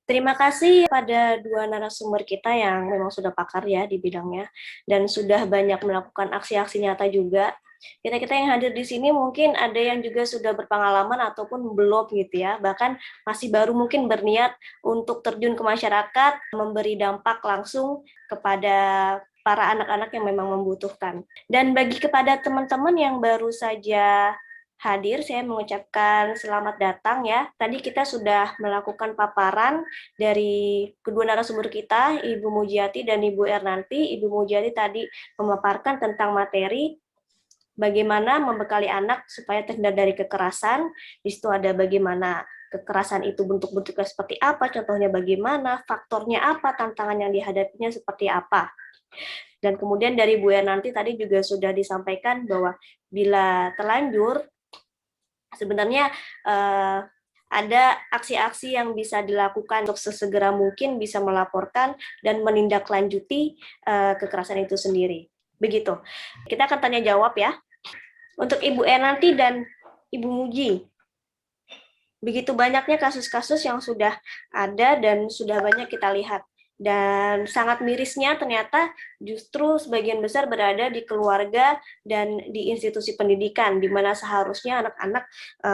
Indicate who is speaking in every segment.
Speaker 1: Terima kasih pada dua narasumber kita yang memang sudah pakar ya di bidangnya dan sudah banyak melakukan aksi-aksi nyata juga. Kita-kita yang hadir di sini mungkin ada yang juga sudah berpengalaman ataupun belum gitu ya, bahkan masih baru mungkin berniat untuk terjun ke masyarakat, memberi dampak langsung kepada para anak-anak yang memang membutuhkan. Dan bagi kepada teman-teman yang baru saja hadir, saya mengucapkan selamat datang ya. Tadi kita sudah melakukan paparan dari kedua narasumber kita, Ibu Mujiati dan Ibu Ernanti. Ibu Mujiati tadi memaparkan tentang materi bagaimana membekali anak supaya terhindar dari kekerasan. Di situ ada bagaimana kekerasan itu bentuk-bentuknya seperti apa, contohnya bagaimana, faktornya apa, tantangan yang dihadapinya seperti apa. Dan kemudian dari Bu Ernanti tadi juga sudah disampaikan bahwa bila terlanjur, sebenarnya ada aksi-aksi yang bisa dilakukan untuk sesegera mungkin bisa melaporkan dan menindaklanjuti kekerasan itu sendiri. Begitu. Kita akan tanya jawab ya. Untuk Ibu Ernanti dan Ibu Muji, begitu banyaknya kasus-kasus yang sudah ada dan sudah banyak kita lihat. Dan sangat mirisnya ternyata justru sebagian besar berada di keluarga dan di institusi pendidikan, di mana seharusnya anak-anak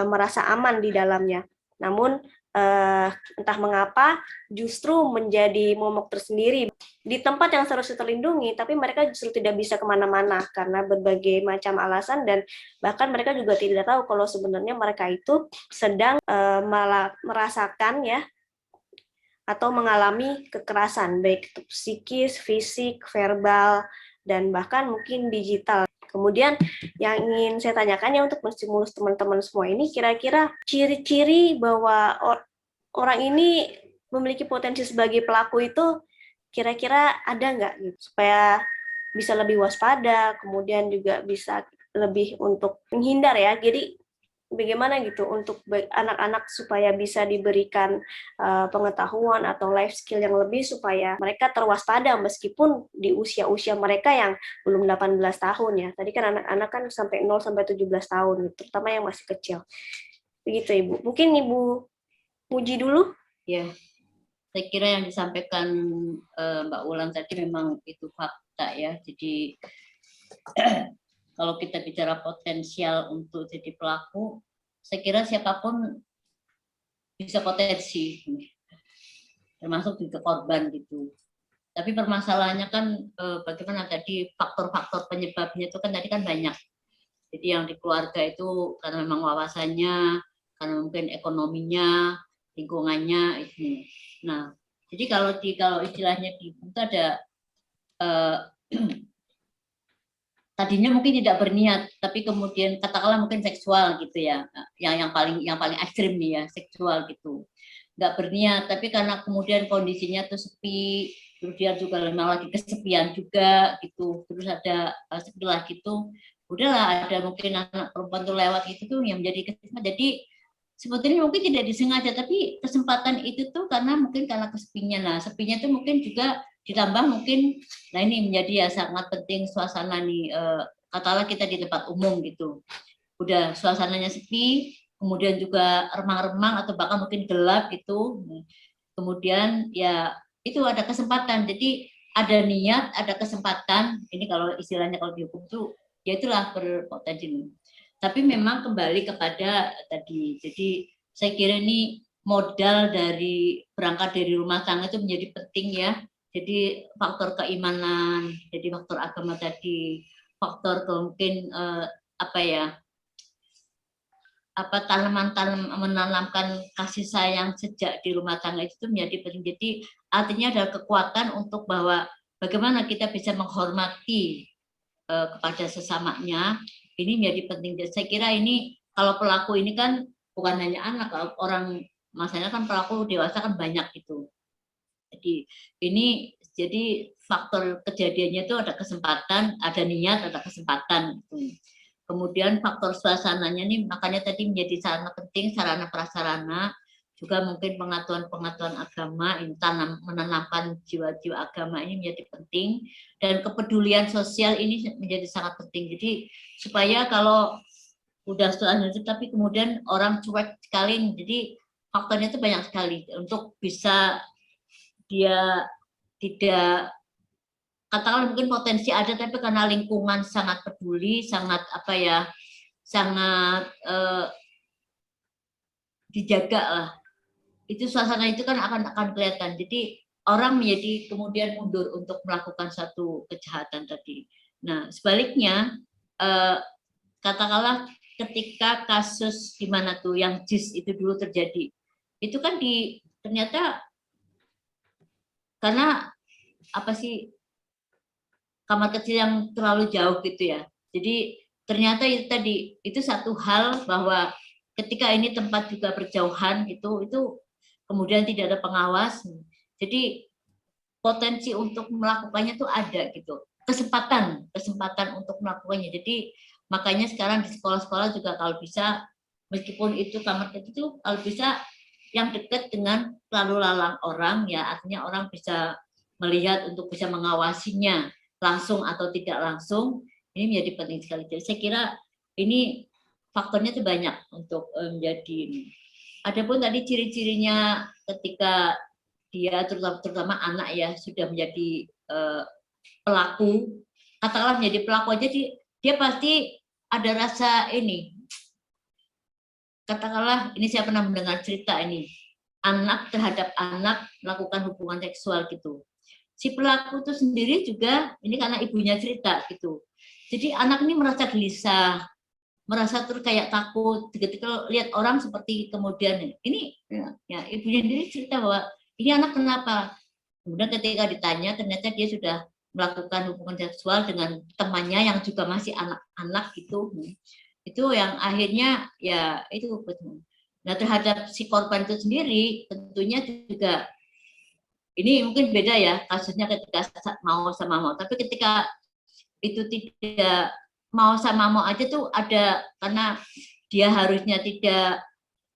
Speaker 1: merasa aman di dalamnya. Namun entah mengapa justru menjadi momok tersendiri di tempat yang seharusnya terlindungi, tapi mereka justru tidak bisa kemana-mana karena berbagai macam alasan, dan bahkan mereka juga tidak tahu kalau sebenarnya mereka itu sedang merasakan ya atau mengalami kekerasan baik itu psikis, fisik, verbal, dan bahkan mungkin digital. Kemudian yang ingin saya tanyakan ya untuk menstimulus teman-teman semua ini, kira-kira ciri-ciri bahwa orang ini memiliki potensi sebagai pelaku itu kira-kira ada nggak gitu, supaya bisa lebih waspada, kemudian juga bisa lebih untuk menghindar ya. Jadi bagaimana gitu untuk anak-anak supaya bisa diberikan pengetahuan atau life skill yang lebih supaya mereka terwaspada meskipun di usia-usia mereka yang belum 18 tahun ya. Tadi kan anak-anak kan sampai 0 sampai 17 tahun, terutama yang masih kecil. Begitu Ibu. Mungkin Ibu Puji dulu.
Speaker 2: Ya, saya kira yang disampaikan Mbak Wulan tadi memang itu fakta ya. Jadi kalau kita bicara potensial untuk jadi pelaku, saya kira siapapun bisa potensi, termasuk juga korban gitu. Tapi permasalahannya kan bagaimana tadi faktor-faktor penyebabnya itu kan tadi kan banyak. Jadi yang di keluarga itu karena memang wawasannya, karena mungkin ekonominya, lingkungannya itu. Nah, jadi kalau istilahnya di itu ada tadinya mungkin tidak berniat, tapi kemudian katakanlah mungkin seksual gitu ya, yang paling ekstrim nih ya, seksual gitu, nggak berniat, tapi karena kemudian kondisinya tuh sepi, terus dia juga memang lagi kesepian juga gitu, terus ada sepi lagi tuh, udahlah ada mungkin anak perempuan tuh lewat itu tuh yang menjadi kesempatan. Jadi sebetulnya mungkin tidak disengaja, tapi kesempatan itu tuh karena kesepinya. Nah, sepinya tuh mungkin juga ditambah mungkin, nah ini menjadi ya sangat penting suasana nih, katakanlah kita di tempat umum gitu, udah suasananya sepi, kemudian juga remang-remang atau bahkan mungkin gelap gitu, kemudian ya itu ada kesempatan, jadi ada niat, ada kesempatan, ini kalau istilahnya kalau dihukum tuh ya itulah berpotensi. Tapi memang kembali kepada tadi, jadi saya kira ini modal dari berangkat dari rumah tangga itu menjadi penting ya. Jadi faktor keimanan, jadi faktor agama tadi, faktor mungkin apa ya, apa tanaman-tanaman menanamkan kasih sayang sejak di rumah tangga itu menjadi penting. Jadi artinya adalah kekuatan untuk bahwa bagaimana kita bisa menghormati kepada sesamanya, ini menjadi penting. Jadi saya kira ini kalau pelaku ini kan bukan hanya anak, orang masanya kan pelaku dewasa kan banyak gitu. Jadi ini jadi faktor kejadiannya itu ada kesempatan, ada niat, ada kesempatan. Gitu. Kemudian faktor suasananya nih makanya tadi menjadi sangat penting, sarana prasarana, juga mungkin pengetahuan agama, ini menanamkan jiwa-jiwa agama ini menjadi penting, dan kepedulian sosial ini menjadi sangat penting. Jadi supaya kalau udah suasana tapi kemudian orang cuek sekali, jadi faktornya itu banyak sekali untuk bisa dia tidak, katakanlah mungkin potensi ada tapi karena lingkungan sangat peduli, sangat apa ya, sangat dijaga lah, itu suasana itu kan akan kelihatan. Jadi orang menjadi kemudian mundur untuk melakukan satu kejahatan tadi. Nah sebaliknya katakanlah ketika kasus di mana tuh yang JIS itu dulu terjadi, itu kan ternyata karena apa sih, kamar kecil yang terlalu jauh gitu ya. Jadi ternyata itu tadi, itu satu hal bahwa ketika ini tempat juga berjauhan gitu, itu kemudian tidak ada pengawas. Jadi potensi untuk melakukannya tuh ada gitu. Kesempatan untuk melakukannya. Jadi makanya sekarang di sekolah-sekolah juga kalau bisa, meskipun itu kamar kecil itu kalau bisa yang dekat dengan lalu lalang orang ya, artinya orang bisa melihat untuk bisa mengawasinya langsung atau tidak langsung, ini menjadi penting sekali. Jadi saya kira ini faktornya itu banyak untuk menjadi ini. Adapun tadi ciri-cirinya ketika dia terutama anak ya sudah menjadi pelaku, katakanlah menjadi pelaku aja, dia pasti ada rasa ini, katakanlah ini saya pernah mendengar cerita ini, anak terhadap anak melakukan hubungan seksual gitu. Si pelaku itu sendiri juga, ini karena ibunya cerita gitu. Jadi anak ini merasa gelisah, merasa tuh kayak takut ketika lihat orang seperti kemudian ini ya ibunya sendiri cerita bahwa ini anak kenapa. Kemudian ketika ditanya ternyata dia sudah melakukan hubungan seksual dengan temannya yang juga masih anak-anak gitu. Itu yang akhirnya ya itu betul. Nah terhadap si korban itu sendiri tentunya juga ini mungkin beda ya kasusnya ketika mau sama mau, tapi ketika itu tidak mau sama mau aja tuh ada karena dia harusnya tidak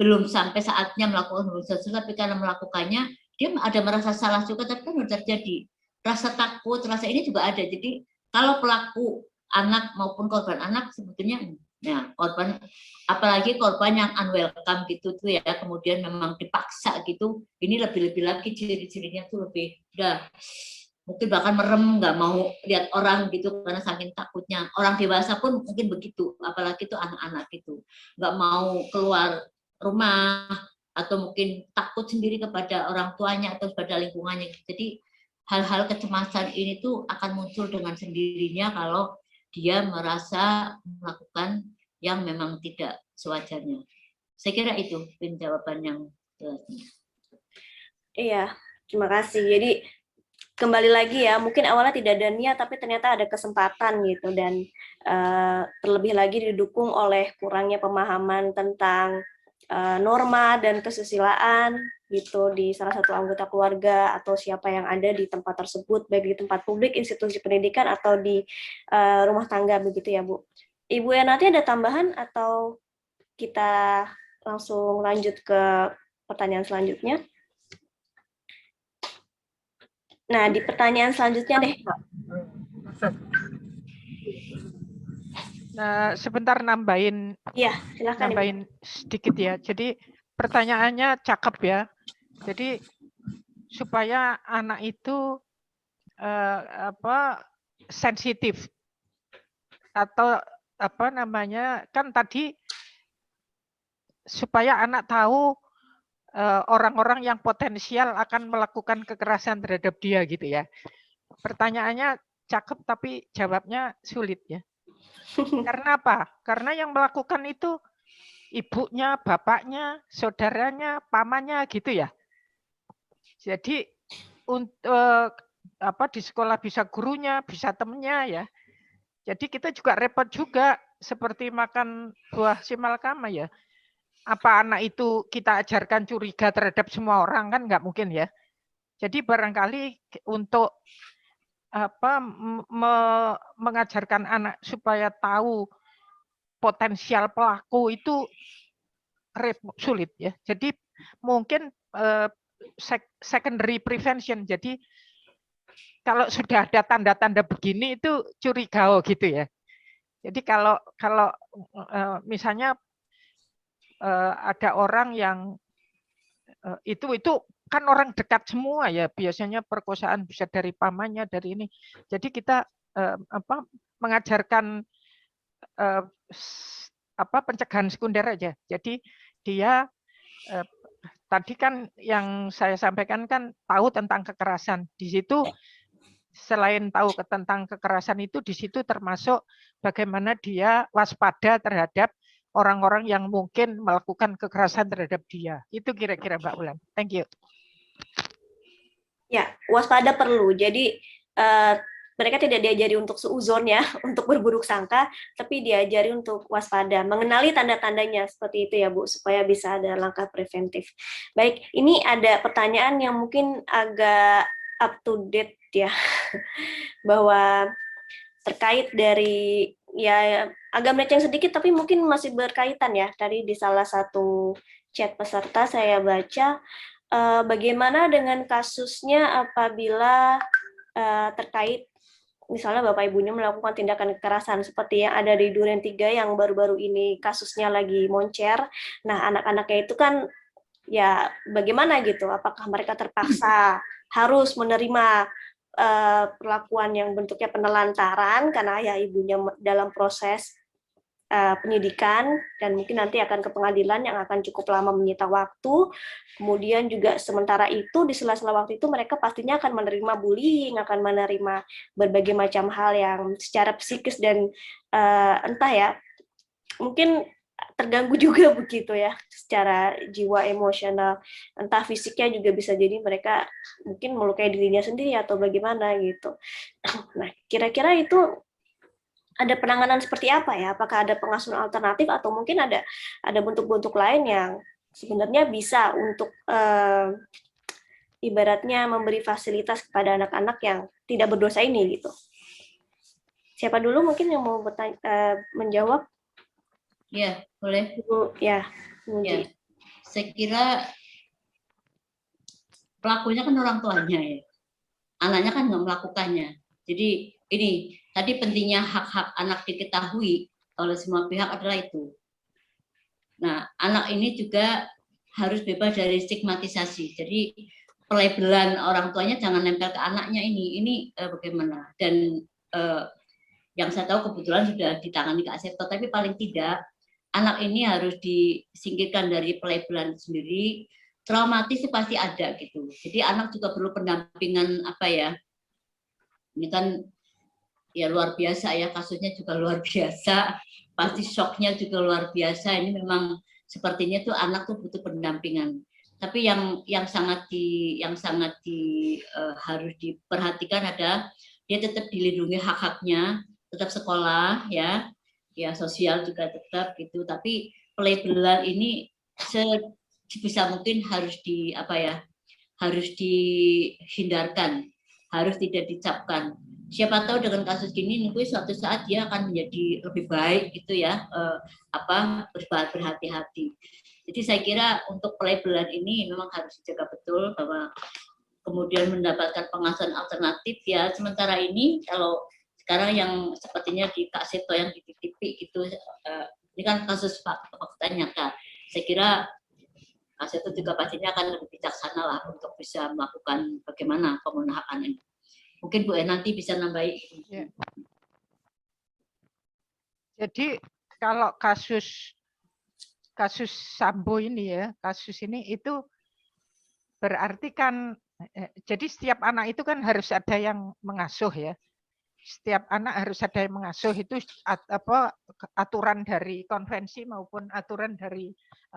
Speaker 2: belum sampai saatnya melakukan hubungan seksual, tapi karena melakukannya dia ada merasa salah juga, tapi kan terjadi rasa takut, rasa ini juga ada. Jadi kalau pelaku anak maupun korban anak sebetulnya ya korban, apalagi korban yang unwelcome gitu tuh ya, kemudian memang dipaksa gitu, ini lebih-lebih lagi ciri-cirinya tuh lebih udah mungkin bahkan merem, nggak mau lihat orang gitu karena saking takutnya. Orang dewasa pun mungkin begitu, apalagi itu anak-anak gitu, nggak mau keluar rumah atau mungkin takut sendiri kepada orang tuanya atau kepada lingkungannya. Jadi hal-hal kecemasan ini tuh akan muncul dengan sendirinya kalau dia merasa melakukan yang memang tidak sewajarnya. Saya kira itu jawaban yang jelasnya.
Speaker 1: Iya, terima kasih. Jadi kembali lagi ya, mungkin awalnya tidak ada niat, tapi ternyata ada kesempatan gitu, dan terlebih lagi didukung oleh kurangnya pemahaman tentang norma dan kesusilaan gitu di salah satu anggota keluarga atau siapa yang ada di tempat tersebut, baik di tempat publik, institusi pendidikan, atau di rumah tangga begitu ya Bu. Ibu Yanati ada tambahan atau kita langsung lanjut ke pertanyaan selanjutnya? Nah, di pertanyaan selanjutnya deh.
Speaker 3: Nah, sebentar nambahin
Speaker 1: Iya, silakan.
Speaker 3: nambahin sedikit ya. Jadi pertanyaannya cakep ya. Jadi supaya anak itu sensitif atau apa namanya, kan tadi supaya anak tahu orang-orang yang potensial akan melakukan kekerasan terhadap dia gitu ya. Pertanyaannya cakep tapi jawabnya sulit ya. Karena apa? Karena yang melakukan itu ibunya, bapaknya, saudaranya, pamannya gitu ya. Jadi untuk di sekolah bisa gurunya, bisa temennya ya. Jadi kita juga repot juga seperti makan buah simalakama ya. Apa anak itu kita ajarkan curiga terhadap semua orang, kan nggak mungkin ya. Jadi barangkali untuk mengajarkan anak supaya tahu potensial pelaku itu sulit ya. Jadi mungkin secondary prevention. Jadi kalau sudah ada tanda-tanda begini itu curiga gitu ya. Jadi kalau misalnya ada orang yang itu kan orang dekat semua ya, biasanya perkosaan bisa dari pamannya, dari ini. Jadi kita mengajarkan pencegahan sekunder aja. Jadi dia tadi kan yang saya sampaikan kan tahu tentang kekerasan. Di situ selain tahu tentang kekerasan itu, di situ termasuk bagaimana dia waspada terhadap orang-orang yang mungkin melakukan kekerasan terhadap dia. Itu kira-kira Mbak Ulan. Thank you.
Speaker 1: Ya, waspada perlu. Jadi mereka tidak diajari untuk seuzon ya, untuk berburuk sangka, tapi diajari untuk waspada, mengenali tanda-tandanya seperti itu ya Bu, supaya bisa ada langkah preventif. Baik, ini ada pertanyaan yang mungkin agak up to date ya, bahwa terkait dari ya agak melenceng sedikit tapi mungkin masih berkaitan ya. Tadi di salah satu chat peserta saya baca bagaimana dengan kasusnya apabila terkait misalnya bapak ibunya melakukan tindakan kekerasan seperti yang ada di Duren 3 yang baru-baru ini kasusnya lagi moncer. Nah, anak-anaknya itu kan ya bagaimana gitu? Apakah mereka terpaksa harus menerima perlakuan yang bentuknya penelantaran karena ayah ibunya dalam proses penyidikan, dan mungkin nanti akan ke pengadilan yang akan cukup lama menyita waktu. Kemudian juga sementara itu di sela-sela waktu itu mereka pastinya akan menerima bullying, akan menerima berbagai macam hal yang secara psikis dan entah ya, mungkin terganggu juga begitu ya, secara jiwa, emosional, entah fisiknya juga bisa jadi mereka mungkin melukai dirinya sendiri atau bagaimana gitu. Nah, kira-kira itu ada penanganan seperti apa ya? Apakah ada pengasuhan alternatif atau mungkin ada bentuk-bentuk lain yang sebenarnya bisa untuk ibaratnya memberi fasilitas kepada anak-anak yang tidak berdosa ini gitu. Siapa dulu mungkin yang mau menjawab?
Speaker 2: Ya, boleh.
Speaker 1: Ibu, ya.
Speaker 2: Ya, saya kira pelakunya kan orang tuanya ya. Anaknya kan nggak melakukannya. Jadi ini tadi pentingnya hak-hak anak diketahui oleh semua pihak adalah itu. Nah, anak ini juga harus bebas dari stigmatisasi. Jadi pelabelan orang tuanya jangan nempel ke anaknya ini bagaimana. Dan yang saya tahu kebetulan sudah ditangani Kak Septo, tapi paling tidak anak ini harus disingkirkan dari pelabelan sendiri. Traumatis itu pasti ada gitu. Jadi anak juga perlu pendampingan apa ya? Ini kan ya luar biasa ya, kasusnya juga luar biasa. Pasti shocknya juga luar biasa. Ini memang sepertinya tuh anak tuh butuh pendampingan. Tapi yang sangat harus diperhatikan ada dia tetap dilindungi hak-haknya, tetap sekolah ya, sosial juga tetap gitu. Tapi pelabelan ini sebisa mungkin harus harus dihindarkan, harus tidak dicapkan. Siapa tahu dengan kasus gini mungkin suatu saat dia akan menjadi lebih baik gitu ya, berhati-hati. Jadi saya kira untuk pelabelan ini memang harus dijaga betul, bahwa kemudian mendapatkan pengasuhan alternatif ya. Sementara ini kalau sekarang yang sepertinya di Kak Seto yang di TV gitu, ini kan kasus fakta nyata. Saya kira Kak Seto juga pastinya akan lebih bijaksana lah untuk bisa melakukan bagaimana pemunahan ini. Mungkin Bu nanti bisa nambahin.
Speaker 3: Ya. Jadi kalau kasus Sambo ini ya, kasus ini itu berarti kan, jadi setiap anak itu kan harus ada yang mengasuh ya. Setiap anak harus ada yang mengasuh, itu aturan dari konvensi maupun aturan dari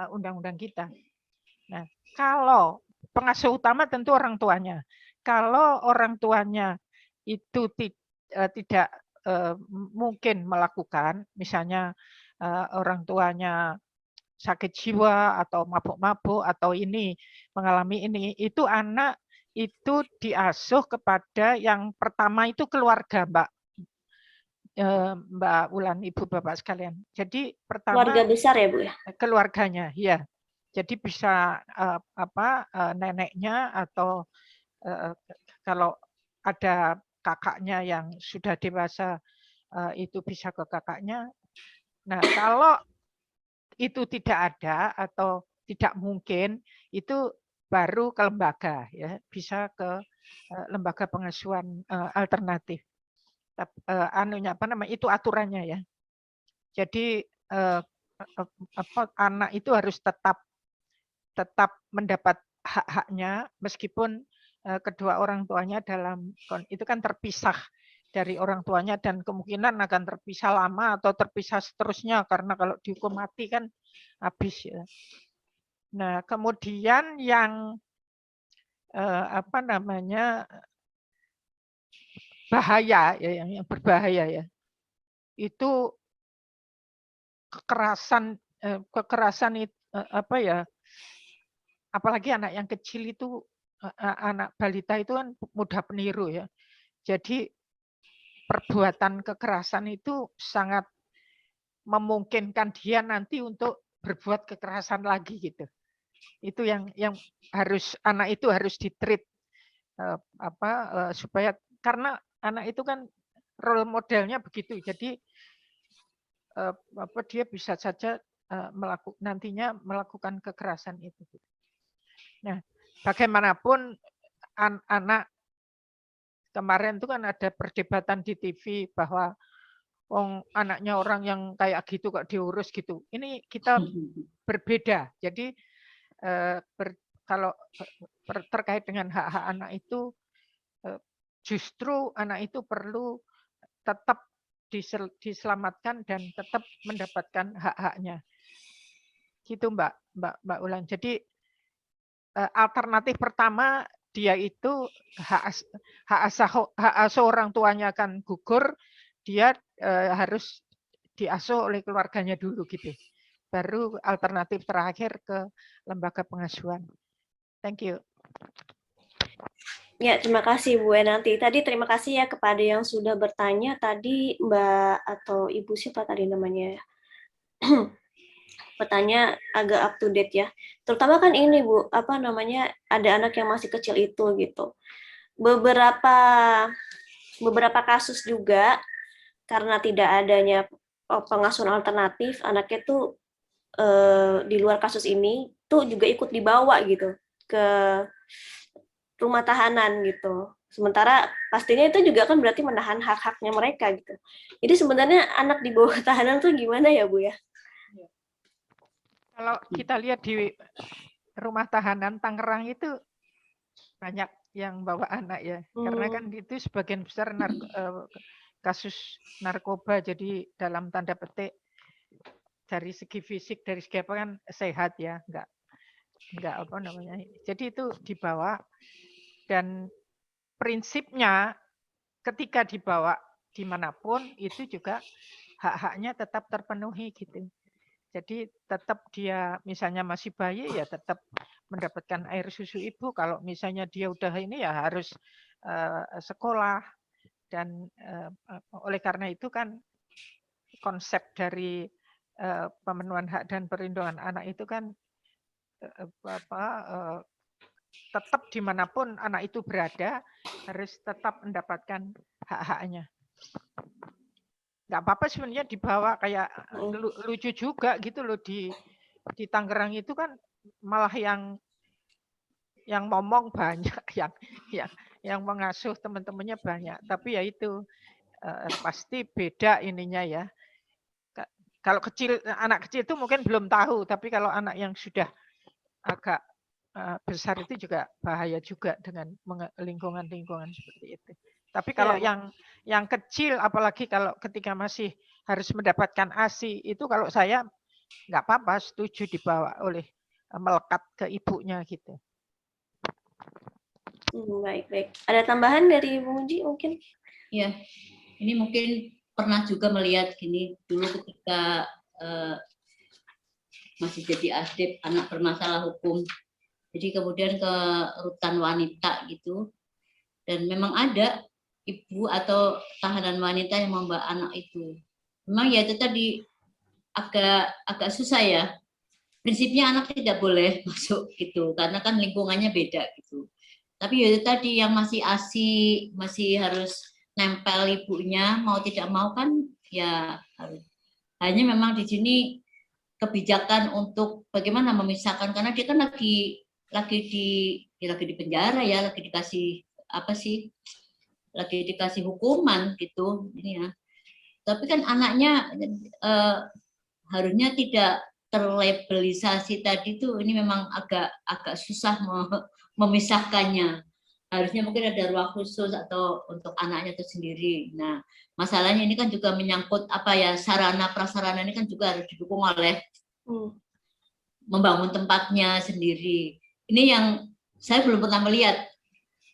Speaker 3: undang-undang kita. Nah, kalau pengasuh utama tentu orang tuanya. Kalau orang tuanya itu tidak mungkin melakukan, misalnya orang tuanya sakit jiwa atau mabuk-mabuk atau ini mengalami ini, itu anak itu diasuh kepada yang pertama itu keluarga, Mbak Wulan, Ibu Bapak sekalian. Jadi pertama
Speaker 1: keluarga besar ya Bu ya.
Speaker 3: Keluarganya, ya. Jadi bisa neneknya atau kalau ada kakaknya yang sudah dewasa itu bisa ke kakaknya. Nah, kalau itu tidak ada atau tidak mungkin, itu baru ke lembaga ya, bisa ke lembaga pengasuhan alternatif. Itu aturannya ya. Jadi anak itu harus tetap mendapat hak-haknya meskipun kedua orang tuanya itu kan terpisah dari orang tuanya dan kemungkinan akan terpisah lama atau terpisah seterusnya, karena kalau dihukum mati kan habis ya. Nah, kemudian yang bahaya ya, yang berbahaya ya, itu kekerasan apalagi anak yang kecil itu, anak balita itu kan mudah peniru ya. Jadi perbuatan kekerasan itu sangat memungkinkan dia nanti untuk berbuat kekerasan lagi gitu. Itu yang harus anak itu harus ditreat supaya, karena anak itu kan role modelnya begitu. Jadi dia bisa saja nantinya melakukan kekerasan itu. Nah, bagaimanapun anak kemarin itu kan ada perdebatan di TV bahwa wong anaknya orang yang kayak gitu kok diurus gitu. Ini kita berbeda. Jadi kalau terkait dengan hak-hak anak itu justru anak itu perlu tetap diselamatkan dan tetap mendapatkan hak-haknya. Gitu Mbak Ulan. Jadi alternatif pertama dia itu hak asuh orang tuanya akan gugur, dia harus diasuh oleh keluarganya dulu gitu. Baru alternatif terakhir ke lembaga pengasuhan. Thank you.
Speaker 1: Ya, terima kasih Bu Enanti. Tadi terima kasih ya kepada yang sudah bertanya. Tadi Mbak atau Ibu siapa tadi namanya? Bertanya agak up to date ya. Terutama kan ini Bu, apa namanya? Ada anak yang masih kecil itu gitu. Beberapa kasus juga karena tidak adanya pengasuhan alternatif, anaknya tuh di luar kasus ini tuh juga ikut dibawa gitu ke rumah tahanan gitu. Sementara pastinya itu juga kan berarti menahan hak-haknya mereka gitu. Jadi sebenarnya anak di bawah tahanan tuh gimana ya Bu ya?
Speaker 3: Kalau kita lihat di rumah tahanan Tangerang itu banyak yang bawa anak ya. Karena kan itu sebagian besar kasus narkoba, jadi dalam tanda petik dari segi fisik, dari segi apa kan sehat ya, enggak apa namanya. Jadi itu dibawa dan prinsipnya ketika dibawa dimanapun itu juga hak-haknya tetap terpenuhi gitu. Jadi tetap dia misalnya masih bayi ya tetap mendapatkan air susu ibu. Kalau misalnya dia udah ini ya harus sekolah. Dan oleh karena itu kan konsep dari pemenuhan hak dan perlindungan anak itu kan tetap dimanapun anak itu berada harus tetap mendapatkan hak-haknya. Nggak apa-apa sebenarnya dibawa, kayak lucu juga gitu loh di Tangerang itu kan malah yang ngomong banyak, yang mengasuh teman-temannya banyak. Tapi ya itu pasti beda ininya ya. Kalau anak kecil itu mungkin belum tahu, tapi kalau anak yang sudah agak besar itu juga bahaya juga dengan lingkungan-lingkungan seperti itu. Tapi kalau yang kecil, apalagi kalau ketika masih harus mendapatkan ASI, itu kalau saya nggak apa-apa, setuju dibawa melekat ke ibunya gitu.
Speaker 1: Baik. Ada tambahan dari Bu Muji mungkin?
Speaker 2: Ya, ini mungkin pernah juga melihat gini dulu ketika masih jadi asdip anak bermasalah hukum. Jadi kemudian ke rutan wanita gitu, dan memang ada ibu atau tahanan wanita yang membawa anak itu. Memang ya itu tadi agak susah ya. Prinsipnya anak tidak boleh masuk gitu, karena kan lingkungannya beda gitu. Tapi ya itu tadi yang masih ASI, masih harus nempel ibunya, mau tidak mau kan ya harus. Hanya memang di sini kebijakan untuk bagaimana memisahkan, karena dia kan lagi di penjara ya, lagi dikasih apa sih, lagi dikasih hukuman gitu ini ya. Tapi kan anaknya harusnya tidak terlabelisasi tadi tuh, ini memang agak susah memisahkannya. Harusnya mungkin ada ruang khusus atau untuk anaknya itu sendiri. Nah, masalahnya ini kan juga menyangkut apa ya, sarana prasarana ini kan juga harus didukung oleh membangun tempatnya sendiri. Ini yang saya belum pernah melihat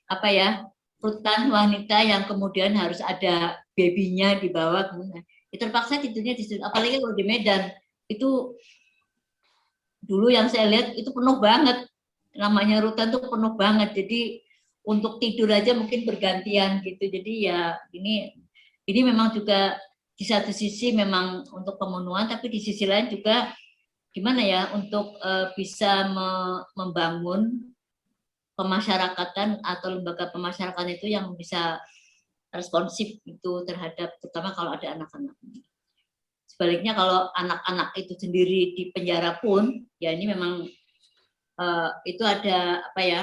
Speaker 2: apa ya, rutan wanita yang kemudian harus ada babynya di bawah. Terpaksa tidurnya di situ. Apalagi kalau di Medan itu dulu yang saya lihat itu penuh banget. Namanya rutan tuh penuh banget. Jadi untuk tidur aja mungkin bergantian gitu. Jadi ya ini memang juga di satu sisi memang untuk pemenuhan, tapi di sisi lain juga gimana ya untuk bisa membangun pemasyarakatan atau lembaga pemasyarakatan itu yang bisa responsif itu terhadap, terutama kalau ada anak-anak. Sebaliknya kalau anak-anak itu sendiri di penjara pun ya ini memang itu ada apa ya,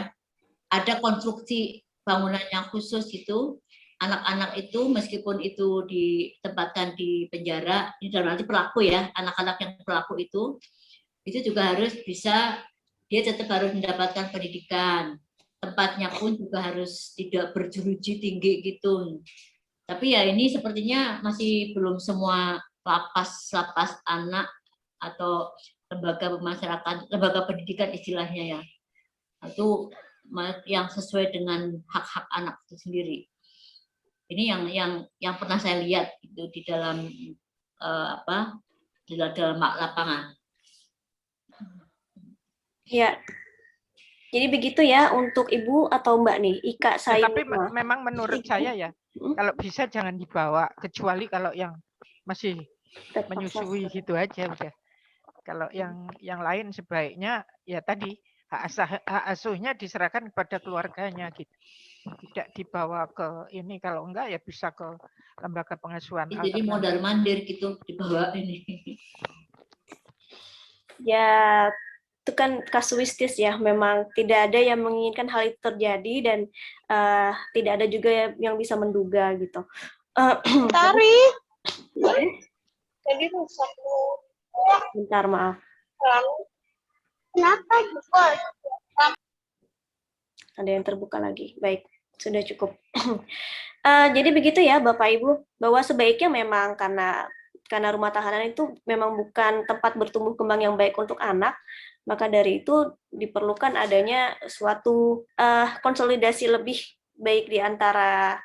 Speaker 2: ada konstruksi bangunan yang khusus itu anak-anak itu meskipun itu ditempatkan di penjara, ini dalam arti pelaku ya, anak-anak yang pelaku itu juga harus bisa, dia tetap harus mendapatkan pendidikan. Tempatnya pun juga harus tidak berjeruji tinggi gitu. Tapi ya ini sepertinya masih belum semua lapas anak atau lembaga masyarakat, lembaga pendidikan istilahnya ya, itu yang sesuai dengan hak-hak anak itu sendiri. Ini yang pernah saya lihat itu di dalam di dalam lapangan.
Speaker 1: Ya, jadi begitu ya untuk Ibu atau Mbak nih, Ika saya.
Speaker 3: Tapi memang menurut saya ya, kalau bisa jangan dibawa, kecuali kalau yang masih menyusui gitu aja udah. Kalau yang lain sebaiknya ya tadi hak asuhnya diserahkan kepada keluarganya gitu. Tidak dibawa ke ini, kalau enggak ya bisa ke lembaga pengasuhan.
Speaker 2: Jadi modal mandir gitu dibawa ini.
Speaker 1: Ya, itu kan kasuistis ya, memang tidak ada yang menginginkan hal itu terjadi dan tidak ada juga yang bisa menduga gitu.
Speaker 4: Tari. Jadi rusak.
Speaker 1: Bentar, maaf.
Speaker 4: Kenapa juga?
Speaker 1: Ada yang terbuka lagi. Baik, sudah cukup. Jadi begitu ya Bapak Ibu, bahwa sebaiknya memang karena rumah tahanan itu memang bukan tempat bertumbuh kembang yang baik untuk anak, maka dari itu diperlukan adanya suatu konsolidasi lebih baik di antara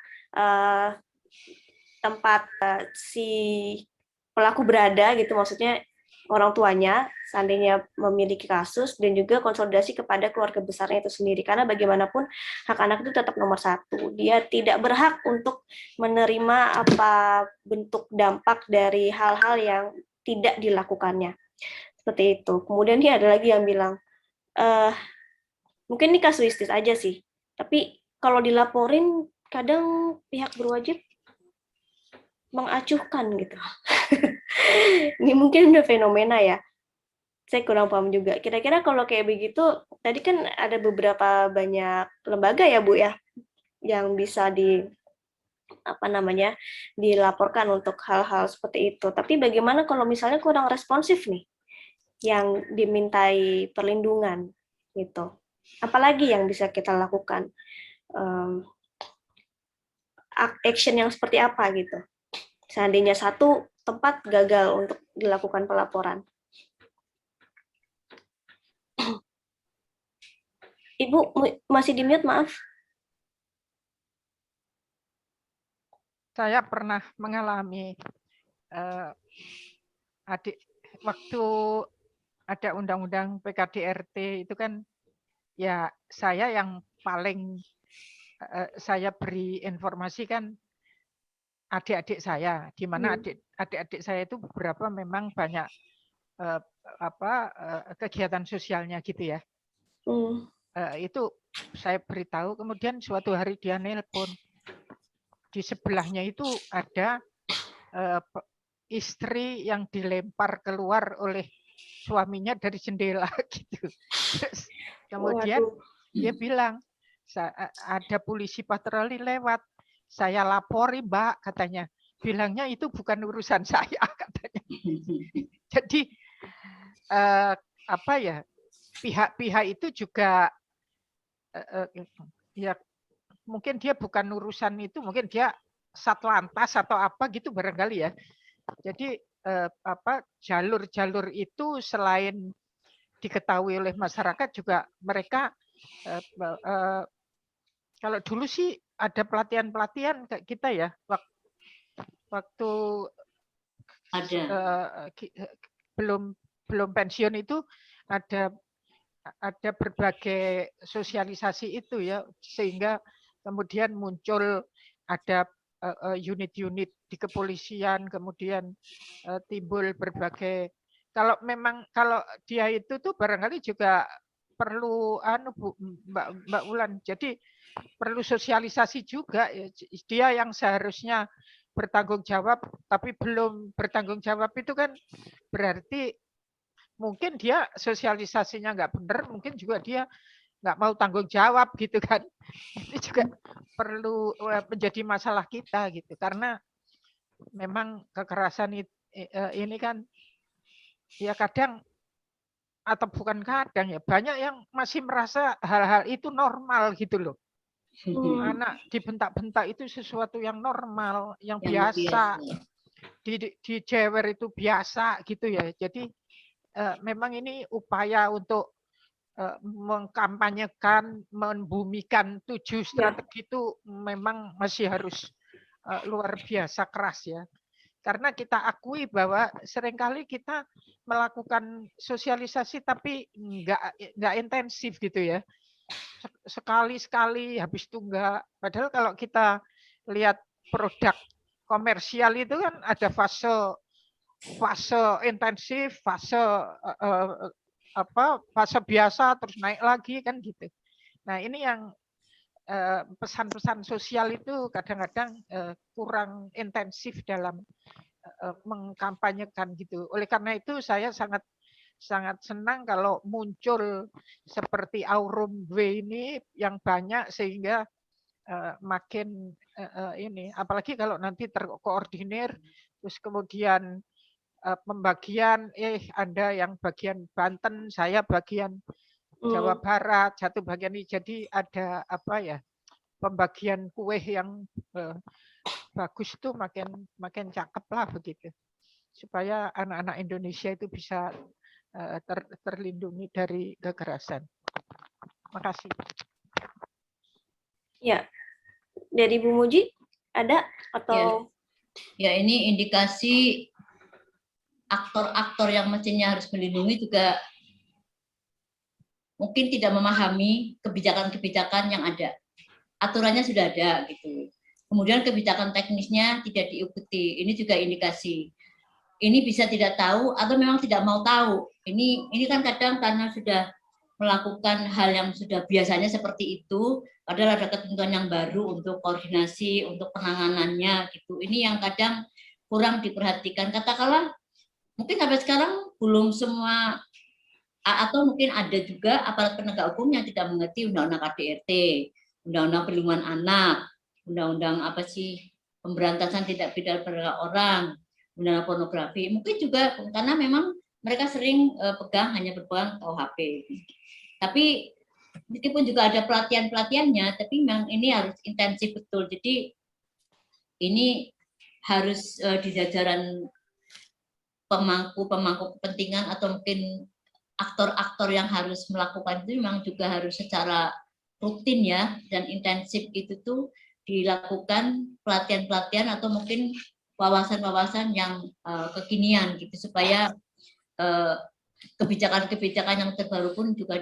Speaker 1: tempat si pelaku berada gitu, maksudnya orang tuanya seandainya memiliki kasus, dan juga konsolidasi kepada keluarga besarnya itu sendiri, karena bagaimanapun hak anak itu tetap nomor satu. Dia tidak berhak untuk menerima apa bentuk dampak dari hal-hal yang tidak dilakukannya, seperti itu. Kemudian dia ada lagi yang bilang mungkin ini kasuistis aja sih, tapi kalau dilaporin kadang pihak berwajib mengacuhkan gitu. Ini mungkin udah fenomena ya. Saya kurang paham juga. Kira-kira kalau kayak begitu, tadi kan ada beberapa banyak lembaga ya Bu ya, yang bisa dilaporkan untuk hal-hal seperti itu. Tapi bagaimana kalau misalnya kurang responsif nih, yang dimintai perlindungan gitu? Apalagi yang bisa kita lakukan? Action yang seperti apa gitu? Seandainya satu tempat gagal untuk dilakukan pelaporan. Ibu masih di mute, maaf.
Speaker 3: Saya pernah mengalami waktu ada undang-undang PKDRT itu kan ya saya yang paling saya beri informasi kan adik-adik saya, di mana adik-adik saya itu beberapa memang banyak kegiatan sosialnya gitu ya. Itu saya beritahu, kemudian suatu hari dia nelpon, di sebelahnya itu ada istri yang dilempar keluar oleh suaminya dari jendela gitu. Terus kemudian dia bilang, ada polisi patroli lewat, saya lapori Mbak, katanya. Bilangnya itu bukan urusan saya, katanya. Jadi pihak-pihak itu juga ya mungkin dia bukan urusan itu, mungkin dia satlantas atau apa gitu barangkali ya. Jadi jalur-jalur itu selain diketahui oleh masyarakat juga mereka kalau dulu sih ada pelatihan-pelatihan kayak kita ya, waktu
Speaker 2: ada
Speaker 3: belum pensiun itu ada berbagai sosialisasi itu ya, sehingga kemudian muncul ada unit-unit di kepolisian, kemudian timbul berbagai, kalau dia itu tuh barangkali juga perlu Mbak Ulan, jadi perlu sosialisasi juga ya. Dia yang seharusnya bertanggung jawab tapi belum bertanggung jawab itu kan berarti mungkin dia sosialisasinya nggak benar, mungkin juga dia nggak mau tanggung jawab gitu kan. Itu juga perlu menjadi masalah kita gitu, karena memang kekerasan ini kan ya kadang, atau bukan kadang ya, banyak yang masih merasa hal-hal itu normal gitu loh. Anak dibentak-bentak itu sesuatu yang normal, yang biasa. Di jewer itu biasa gitu ya. Jadi memang ini upaya untuk mengkampanyekan, membumikan 7 strategi itu memang masih harus luar biasa keras ya. Karena kita akui bahwa seringkali kita melakukan sosialisasi tapi nggak intensif gitu ya. Sekali-sekali, habis itu enggak. Padahal kalau kita lihat produk komersial itu kan ada fase intensif, fase biasa, terus naik lagi kan gitu. Nah ini yang pesan-pesan sosial itu kadang-kadang kurang intensif dalam mengkampanyekan gitu. Oleh karena itu saya sangat senang kalau muncul seperti Aurum W ini yang banyak, sehingga makin ini, apalagi kalau nanti terkoordinir, terus kemudian pembagian, Anda yang bagian Banten, saya bagian Jawa Barat, satu bagian ini, jadi ada apa ya, pembagian kue yang bagus itu makin cakep lah begitu, supaya anak-anak Indonesia itu bisa terlindungi dari kekerasan. Makasih.
Speaker 1: Ya, dari Bu Muji ada atau?
Speaker 2: Ya, ini indikasi aktor-aktor yang mestinya harus melindungi juga mungkin tidak memahami kebijakan-kebijakan yang ada. Aturannya sudah ada gitu. Kemudian kebijakan teknisnya tidak diikuti. Ini juga indikasi. Ini bisa tidak tahu atau memang tidak mau tahu. Ini kan kadang karena sudah melakukan hal yang sudah biasanya seperti itu, padahal ada ketentuan yang baru untuk koordinasi, untuk penanganannya gitu. Ini yang kadang kurang diperhatikan. Katakanlah mungkin sampai sekarang belum semua, atau mungkin ada juga aparat penegak hukum yang tidak mengerti undang-undang KDRT, undang-undang perlindungan anak, undang-undang apa sih, pemberantasan tindak pidana perdagangan orang, undang-undang pornografi. Mungkin juga karena memang mereka sering hanya berpegang KUHP. Tapi meskipun juga ada pelatihan-pelatihannya, tapi memang ini harus intensif betul. Jadi ini harus di jajaran pemangku kepentingan atau mungkin aktor-aktor yang harus melakukan itu memang juga harus secara rutin ya dan intensif itu tuh dilakukan pelatihan-pelatihan atau mungkin wawasan-wawasan yang kekinian gitu, supaya kebijakan-kebijakan yang terbaru pun juga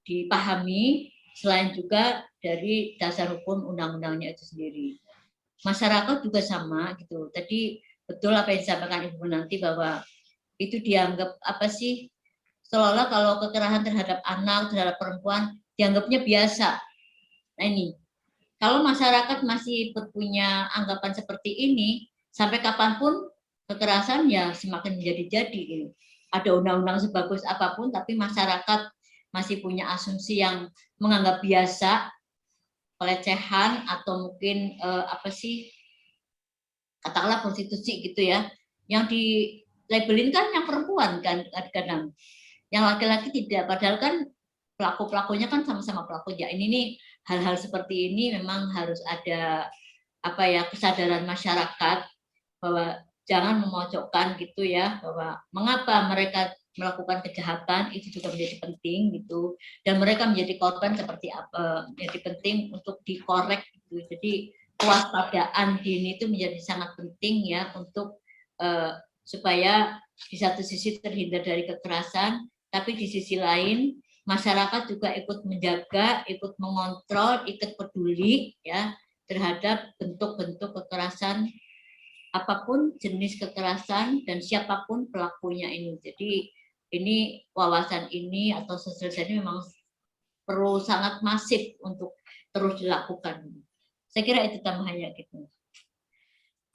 Speaker 2: dipahami, selain juga dari dasar hukum undang-undangnya itu sendiri. Masyarakat juga sama gitu. Tadi betul apa yang disampaikan Ibu nanti, bahwa itu dianggap apa sih, seolah-olah kalau kekerasan terhadap anak, terhadap perempuan dianggapnya biasa. Nah ini, kalau masyarakat masih punya anggapan seperti ini, sampai kapanpun kekerasan ya semakin menjadi-jadi. Gitu. Ada undang-undang sebagus apapun, tapi masyarakat masih punya asumsi yang menganggap biasa pelecehan atau mungkin apa sih, katakanlah prostitusi gitu ya, yang di labelin kan yang perempuan kan kadang-kadang, yang laki-laki tidak, padahal kan pelaku-pelakunya kan sama-sama pelaku ya. Ini nih hal-hal seperti ini memang harus ada apa ya, kesadaran masyarakat bahwa jangan memojokkan gitu ya, bahwa mengapa mereka melakukan kejahatan itu juga menjadi penting gitu, dan mereka menjadi korban seperti apa, menjadi penting untuk dikorek gitu. Jadi kewaspadaan dini itu menjadi sangat penting ya, untuk supaya di satu sisi terhindar dari kekerasan, tapi di sisi lain masyarakat juga ikut menjaga, ikut mengontrol, ikut peduli ya terhadap bentuk-bentuk kekerasan, apapun jenis kekerasan dan siapapun pelakunya ini. Jadi ini wawasan ini atau sosialisasi ini memang perlu sangat masif untuk terus dilakukan. Saya kira itu tambahannya gitu.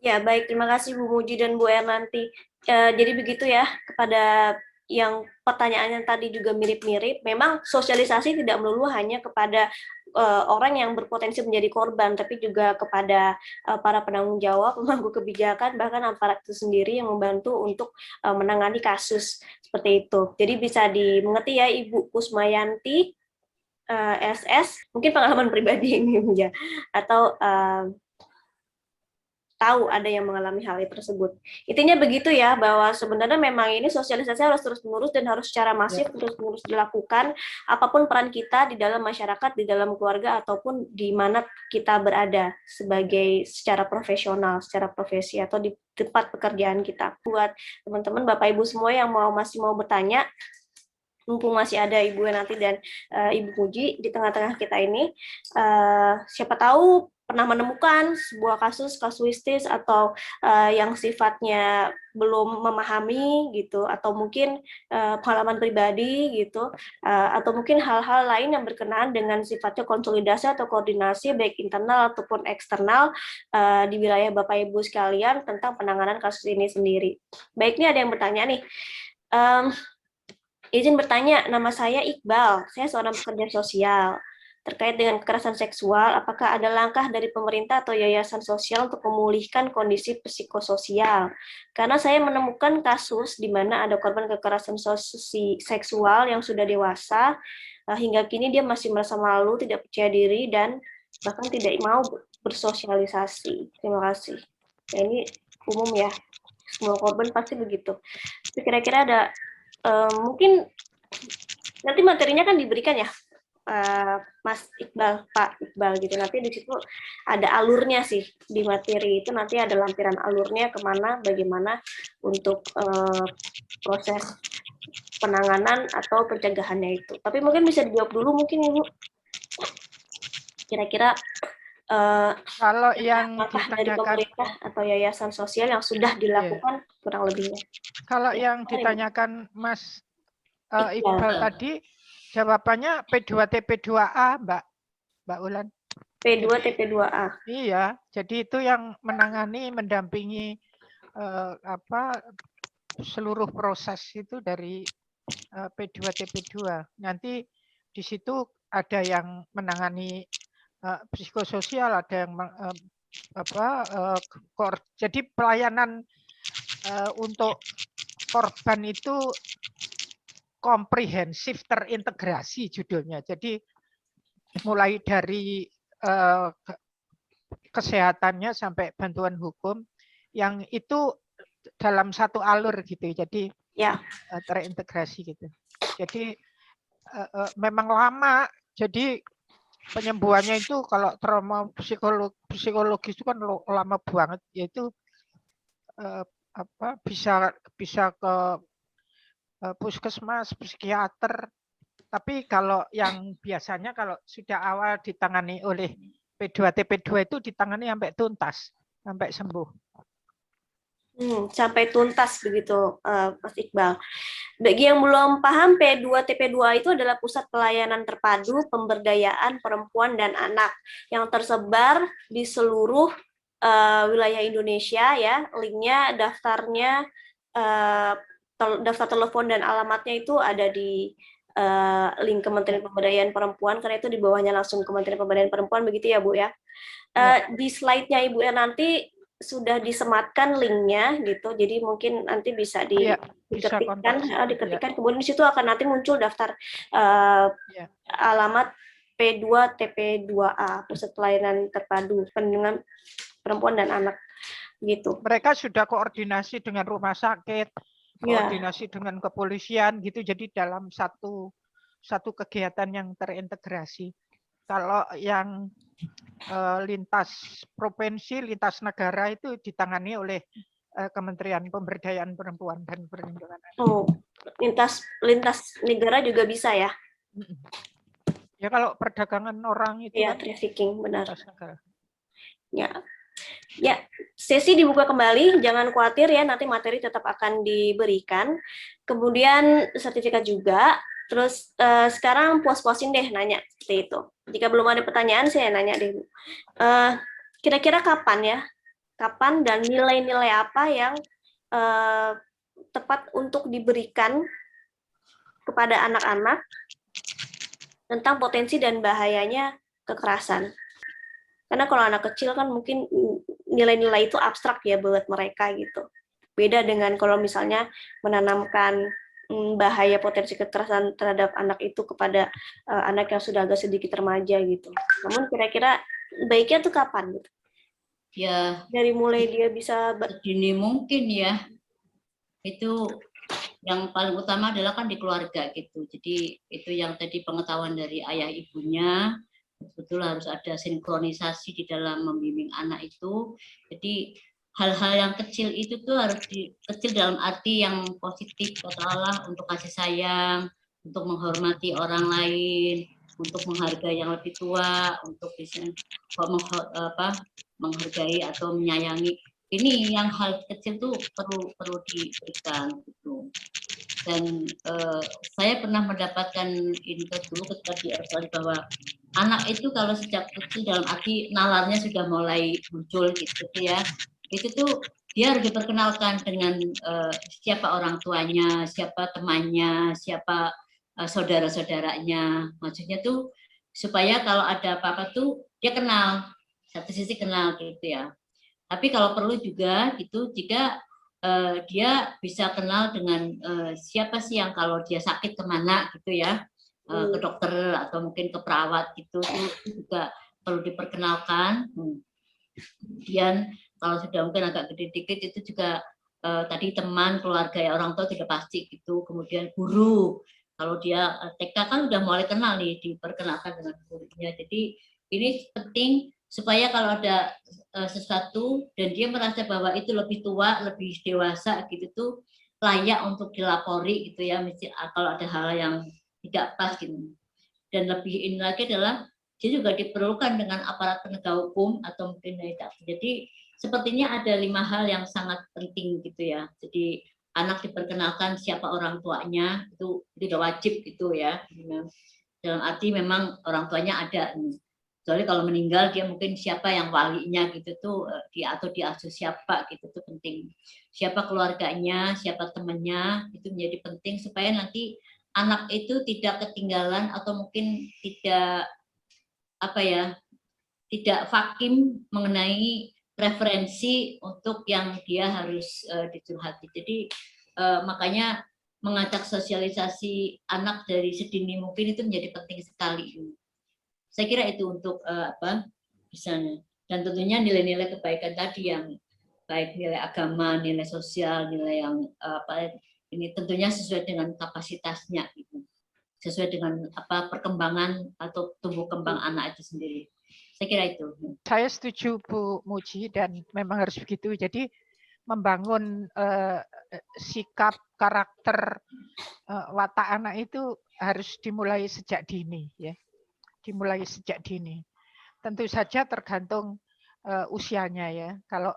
Speaker 1: Ya, baik. Terima kasih Bu Muji dan Bu Ernanti. Jadi begitu ya, kepada yang pertanyaannya tadi juga mirip-mirip, memang sosialisasi tidak melulu hanya kepada orang yang berpotensi menjadi korban, tapi juga kepada para penanggung jawab, pemangku kebijakan, bahkan aparat itu sendiri yang membantu untuk menangani kasus seperti itu. Jadi bisa dimengerti ya Ibu Kusmayanti, SS, mungkin pengalaman pribadi ini ya, atau tahu ada yang mengalami hal tersebut. Intinya begitu ya, bahwa sebenarnya memang ini sosialisasi harus terus-menerus dan harus secara masif terus-menerus dilakukan, apapun peran kita di dalam masyarakat, di dalam keluarga, ataupun di mana kita berada sebagai secara profesional, secara profesi, atau di tempat pekerjaan kita. Buat teman-teman, Bapak Ibu semua yang masih mau bertanya, mumpung masih ada Ibu Nanti dan Ibu Puji di tengah-tengah kita ini, siapa tahu pernah menemukan sebuah kasus kasuistis atau yang sifatnya belum memahami gitu, atau mungkin pengalaman pribadi gitu, atau mungkin hal-hal lain yang berkenaan dengan sifatnya konsolidasi atau koordinasi baik internal ataupun eksternal di wilayah Bapak Ibu sekalian tentang penanganan kasus ini sendiri. Baik, ini ada yang bertanya nih. Izin bertanya, nama saya Iqbal, saya seorang pekerja sosial. Terkait dengan kekerasan seksual, apakah ada langkah dari pemerintah atau yayasan sosial untuk memulihkan kondisi psikososial? Karena saya menemukan kasus di mana ada korban kekerasan seksual yang sudah dewasa, hingga kini dia masih merasa malu, tidak percaya diri, dan bahkan tidak mau bersosialisasi. Terima kasih. Ya, ini umum ya, semua korban pasti begitu. Tapi kira-kira ada mungkin nanti materinya kan diberikan ya, Mas Iqbal, Pak Iqbal gitu. Nanti di situ ada alurnya sih di materi itu, nanti ada lampiran alurnya kemana, bagaimana untuk proses penanganan atau pencegahannya itu. Tapi mungkin bisa dijawab dulu mungkin Ibu. Kira-kira
Speaker 3: Kalau yang
Speaker 1: langkah dari
Speaker 3: ditanyakan,
Speaker 1: pemerintah atau yayasan sosial yang sudah dilakukan kurang lebihnya.
Speaker 3: kalau yang ditanyakan Mas Iqbal tadi, jawabannya P2TP2A, Mbak Ulan.
Speaker 1: P2TP2A.
Speaker 3: Iya, jadi itu yang menangani, mendampingi seluruh proses itu dari P2TP2. Nanti di situ ada yang menangani psikososial, ada yang jadi pelayanan untuk korban itu komprehensif terintegrasi judulnya. Jadi mulai dari kesehatannya sampai bantuan hukum yang itu dalam satu alur gitu. Jadi
Speaker 1: ya
Speaker 3: terintegrasi gitu. Jadi memang lama. Jadi penyembuhannya itu kalau trauma psikologis itu kan lama banget, yaitu bisa ke puskesmas, psikiater. Tapi kalau yang biasanya kalau sudah awal ditangani oleh P2TP2 itu ditangani sampai tuntas, sampai sembuh.
Speaker 1: Sampai tuntas begitu, Mas Iqbal. Bagi yang belum paham, P2TP2 itu adalah Pusat Pelayanan Terpadu Pemberdayaan Perempuan dan Anak yang tersebar di seluruh wilayah Indonesia ya. Linknya, daftarnya, daftar telepon dan alamatnya itu ada di link Kementerian Pemberdayaan Perempuan, karena itu di bawahnya langsung Kementerian Pemberdayaan Perempuan, begitu ya Bu ya. Di slide-nya Ibu nanti sudah disematkan linknya gitu, jadi mungkin nanti bisa diketikkan, kemudian di situ akan nanti muncul daftar alamat P2TP2A, Pusat Pelayanan Terpadu Perlindungan Perempuan dan Anak gitu.
Speaker 3: Mereka sudah koordinasi dengan rumah sakit, koordinasi dengan kepolisian gitu, jadi dalam satu kegiatan yang terintegrasi. Kalau yang lintas provinsi, lintas negara itu ditangani oleh Kementerian Pemberdayaan Perempuan dan Perlindungan Anak.
Speaker 1: Oh, lintas negara juga bisa ya?
Speaker 3: Ya kalau perdagangan orang itu
Speaker 1: ya,
Speaker 3: kan
Speaker 1: trafficking, benar.
Speaker 3: Negara.
Speaker 1: Ya, sesi dibuka kembali, jangan khawatir ya, nanti materi tetap akan diberikan. Kemudian sertifikat juga. Terus sekarang puas-puasin deh nanya seperti itu. Jika belum ada pertanyaan, saya nanya deh. Kira-kira kapan ya? Kapan dan nilai-nilai apa yang tepat untuk diberikan kepada anak-anak tentang potensi dan bahayanya kekerasan. Karena kalau anak kecil kan mungkin nilai-nilai itu abstrak ya buat mereka gitu. Beda dengan kalau misalnya menanamkan bahaya potensi kekerasan terhadap anak itu kepada anak yang sudah agak sedikit remaja gitu. Namun kira-kira baiknya tuh kapan gitu?
Speaker 2: Ya,
Speaker 1: Dari mulai dia bisa
Speaker 2: sedini mungkin ya. Itu yang paling utama adalah kan di keluarga gitu. Jadi itu yang tadi pengetahuan dari ayah ibunya, betul harus ada sinkronisasi di dalam membimbing anak itu. Jadi hal-hal yang kecil itu tuh harus kecil dalam arti yang positif, katakanlah untuk kasih sayang, untuk menghormati orang lain, untuk menghargai yang lebih tua, untuk bisa menghargai atau menyayangi. Ini yang hal kecil tuh perlu diberikan gitu. Dan saya pernah mendapatkan info dulu ketika di Australia bahwa anak itu kalau sejak kecil dalam arti nalarnya sudah mulai muncul gitu ya, itu tuh dia harus diperkenalkan dengan siapa orang tuanya, siapa temannya, siapa saudara-saudaranya. Maksudnya tuh supaya kalau ada apa-apa tuh dia kenal, satu sisi kenal gitu ya. Tapi kalau perlu juga gitu jika dia bisa kenal dengan siapa sih yang kalau dia sakit kemana gitu ya, ke dokter atau mungkin ke perawat gitu, itu juga perlu diperkenalkan. Kemudian kalau sudah mungkin agak gede dikit itu juga tadi teman, keluarga ya, orang tua sudah pasti gitu. Kemudian guru, kalau dia TK kan udah mulai kenal nih, diperkenalkan dengan gurunya. Jadi ini penting supaya kalau ada sesuatu dan dia merasa bahwa itu lebih tua, lebih dewasa gitu tuh layak untuk dilapori gitu ya, kalau ada hal yang tidak pas gitu. Dan lebih ini lagi adalah dia juga diperlukan dengan aparat penegak hukum atau mungkin tidak. Jadi sepertinya ada 5 hal yang sangat penting gitu ya. Jadi anak diperkenalkan siapa orang tuanya, itu sudah wajib gitu ya. Dalam arti memang orang tuanya ada. Soalnya kalau meninggal dia mungkin siapa yang walinya gitu tuh atau diasuh siapa gitu tuh penting. Siapa keluarganya, siapa temannya itu menjadi penting supaya nanti anak itu tidak ketinggalan atau mungkin tidak tidak vakum mengenai referensi untuk yang dia harus dicurhati. Jadi makanya mengajak sosialisasi anak dari sedini mungkin itu menjadi penting sekali. Saya kira itu untuk misalnya, dan tentunya nilai-nilai kebaikan tadi yang baik nilai agama, nilai sosial, nilai yang ini tentunya sesuai dengan kapasitasnya gitu. Sesuai dengan perkembangan atau tumbuh kembang anak itu sendiri. Saya kira itu.
Speaker 3: Saya setuju Bu Muji dan memang harus begitu. Jadi membangun sikap, karakter, watak anak itu harus dimulai sejak dini ya. Dimulai sejak dini. Tentu saja tergantung usianya ya. Kalau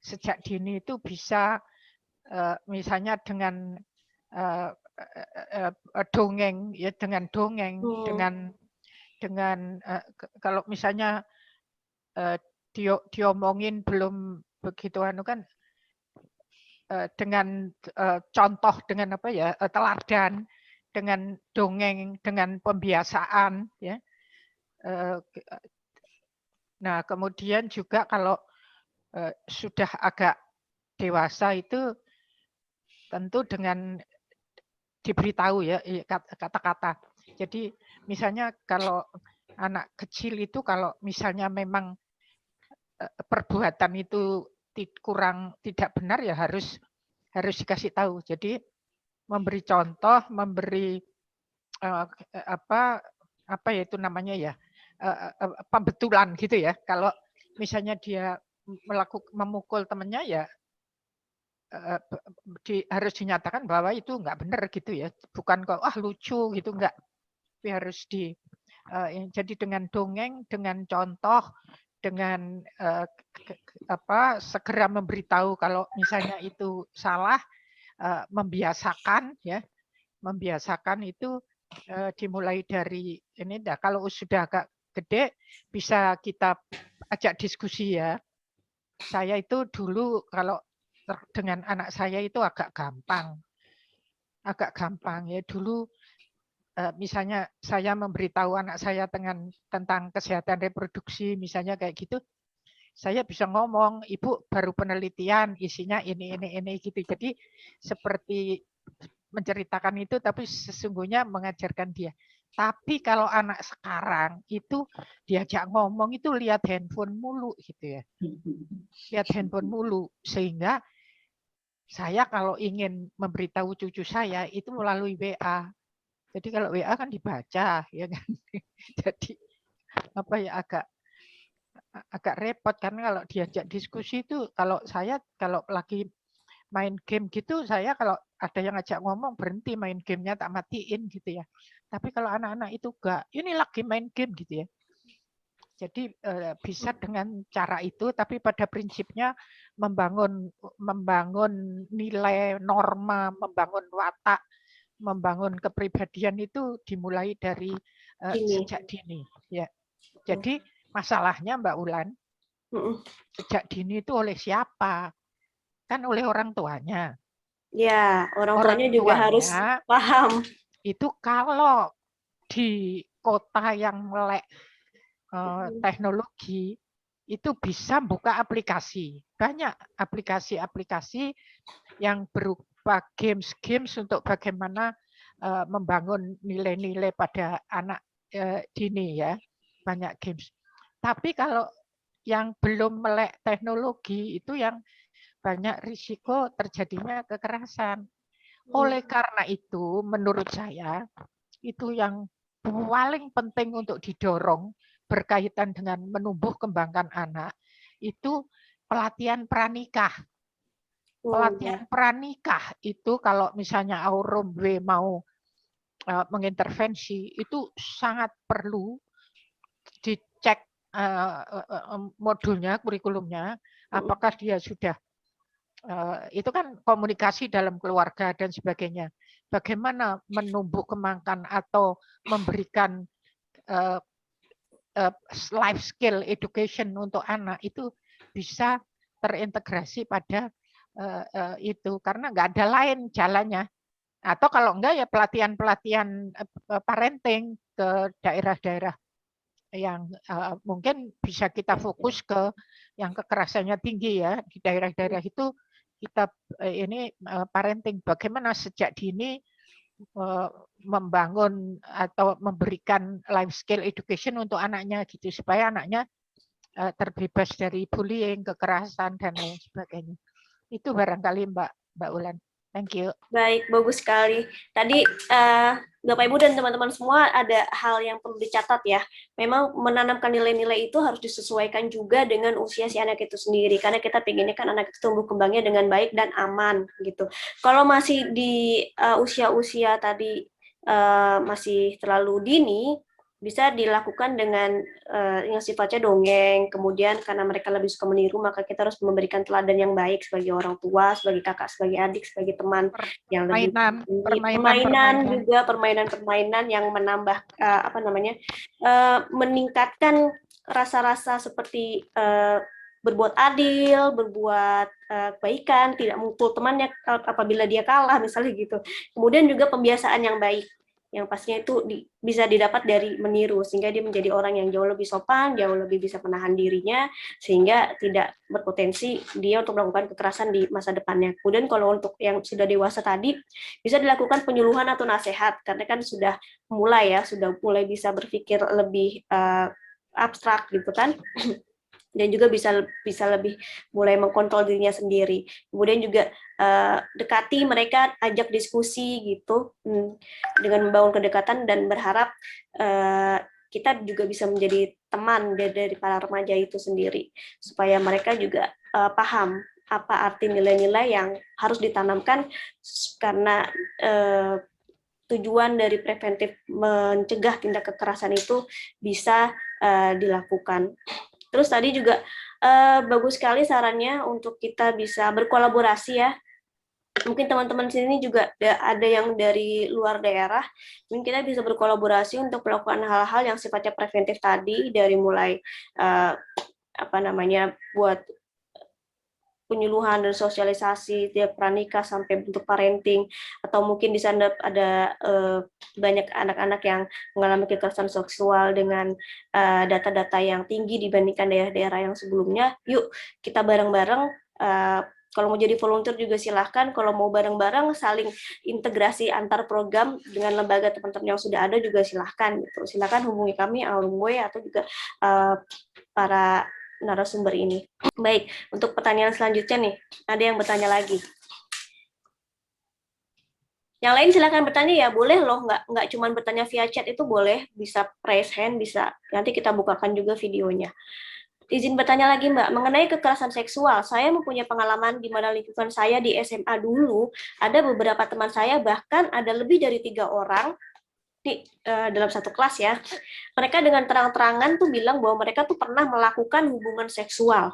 Speaker 3: sejak dini itu bisa misalnya dengan dongeng ya, dengan dongeng, dengan kalau misalnya diomongin belum begitu kan dengan contoh, dengan teladan, dengan dongeng, dengan pembiasaan ya. Nah kemudian juga kalau sudah agak dewasa itu tentu dengan diberitahu ya kata-kata. Jadi misalnya kalau anak kecil itu kalau misalnya memang perbuatan itu kurang tidak benar ya harus dikasih tahu. Jadi memberi contoh, memberi apa ya itu namanya ya pembetulan gitu ya. Kalau misalnya dia memukul temannya ya harus dinyatakan bahwa itu nggak benar gitu ya. Bukan kok lucu gitu, nggak. Tapi harus jadi dengan dongeng, dengan contoh, dengan segera memberitahu kalau misalnya itu salah, membiasakan ya, membiasakan itu dimulai dari ini. Kalau sudah agak gede bisa kita ajak diskusi ya. Saya itu dulu kalau dengan anak saya itu agak gampang ya. Dulu misalnya saya memberitahu anak saya tentang kesehatan reproduksi, misalnya kayak gitu, saya bisa ngomong, Ibu baru penelitian, isinya ini gitu. Jadi seperti menceritakan itu, tapi sesungguhnya mengajarkan dia. Tapi kalau anak sekarang itu diajak ngomong itu lihat handphone mulu gitu ya. Lihat handphone mulu, sehingga saya kalau ingin memberitahu cucu saya itu melalui WA. Jadi kalau WA kan dibaca, ya kan. Jadi apa ya, agak repot karena kalau diajak diskusi itu, kalau lagi main game gitu, saya kalau ada yang ngajak ngomong berhenti main gamenya, tak matiin gitu ya. Tapi kalau anak-anak itu enggak, ini lagi main game gitu ya. Jadi bisa dengan cara itu, tapi pada prinsipnya membangun nilai, norma, membangun watak, membangun kepribadian itu dimulai dari sejak dini. Ya. Jadi masalahnya Mbak Ulan, sejak dini itu oleh siapa? Kan oleh orang tuanya.
Speaker 1: Ya, orang tuanya juga harus paham.
Speaker 3: Itu kalau di kota yang melek teknologi, itu bisa buka aplikasi. Banyak aplikasi-aplikasi yang berupa games untuk bagaimana membangun nilai-nilai pada anak dini ya. Banyak games. Tapi kalau yang belum melek teknologi itu yang banyak risiko terjadinya kekerasan. Oleh karena itu, menurut saya, itu yang paling penting untuk didorong berkaitan dengan menumbuh kembangkan anak, itu pelatihan pranikah. Pelatihan pranikah itu kalau misalnya Aurumwe mau mengintervensi, itu sangat perlu dicek modulnya, kurikulumnya, apakah dia sudah, itu kan komunikasi dalam keluarga dan sebagainya. Bagaimana menumbuh kembangkan atau memberikan life skill education untuk anak itu bisa terintegrasi pada itu, karena nggak ada lain jalannya. Atau kalau enggak ya pelatihan parenting ke daerah-daerah yang mungkin bisa kita fokus ke yang kekerasannya tinggi ya, di daerah-daerah itu kita ini parenting, bagaimana sejak dini membangun atau memberikan life skill education untuk anaknya gitu, supaya anaknya terbebas dari bullying, kekerasan dan lain sebagainya. Itu barangkali Mbak Ulan. Thank you.
Speaker 1: Baik, bagus sekali. Tadi Bapak Ibu dan teman-teman semua ada hal yang perlu dicatat ya. Memang menanamkan nilai-nilai itu harus disesuaikan juga dengan usia si anak itu sendiri. Karena kita pengennya kan anak itu tumbuh kembangnya dengan baik dan aman gitu. Kalau masih di usia-usia tadi masih terlalu dini, bisa dilakukan dengan yang sifatnya dongeng. Kemudian karena mereka lebih suka meniru, maka kita harus memberikan teladan yang baik sebagai orang tua, sebagai kakak, sebagai adik, sebagai teman yang lebih permainan yang menambah meningkatkan rasa-rasa seperti berbuat adil, berbuat kebaikan, tidak memukul temannya apabila dia kalah misalnya gitu. Kemudian juga pembiasaan yang baik, yang pastinya itu bisa didapat dari meniru, sehingga dia menjadi orang yang jauh lebih sopan, jauh lebih bisa menahan dirinya, sehingga tidak berpotensi dia untuk melakukan kekerasan di masa depannya. Kemudian kalau untuk yang sudah dewasa tadi, bisa dilakukan penyuluhan atau nasihat, karena kan sudah mulai bisa berpikir lebih abstrak gitu kan. Dan juga bisa lebih mulai mengkontrol dirinya sendiri. Kemudian juga dekati mereka, ajak diskusi gitu, dengan membangun kedekatan dan berharap kita juga bisa menjadi teman dari para remaja itu sendiri, supaya mereka juga paham apa arti nilai-nilai yang harus ditanamkan, karena tujuan dari preventif mencegah tindak kekerasan itu bisa dilakukan. Terus tadi juga bagus sekali sarannya untuk kita bisa berkolaborasi ya. Mungkin teman-teman sini juga ada yang dari luar daerah, mungkin kita bisa berkolaborasi untuk melakukan hal-hal yang sifatnya preventif tadi, dari mulai buat penyuluhan dan sosialisasi dia pranikah sampai bentuk parenting, atau mungkin di sana ada banyak anak-anak yang mengalami kekerasan seksual dengan data-data yang tinggi dibandingkan daerah-daerah yang sebelumnya. Yuk kita bareng-bareng, kalau mau jadi volunteer juga silahkan, kalau mau bareng-bareng saling integrasi antar program dengan lembaga teman-teman yang sudah ada juga silahkan gitu. Silahkan hubungi kami alumni atau juga para narasumber ini. Baik, untuk pertanyaan selanjutnya nih, ada yang bertanya lagi. Yang lain silahkan bertanya ya, boleh loh, nggak cuma bertanya via chat itu boleh, bisa raise hand, bisa nanti kita bukakan juga videonya. Izin bertanya lagi Mbak, mengenai kekerasan seksual, saya mempunyai pengalaman di mana lingkungan saya di SMA dulu, ada beberapa teman saya, bahkan ada lebih dari 3 orang dalam satu kelas ya, mereka dengan terang-terangan tuh bilang bahwa mereka tuh pernah melakukan hubungan seksual.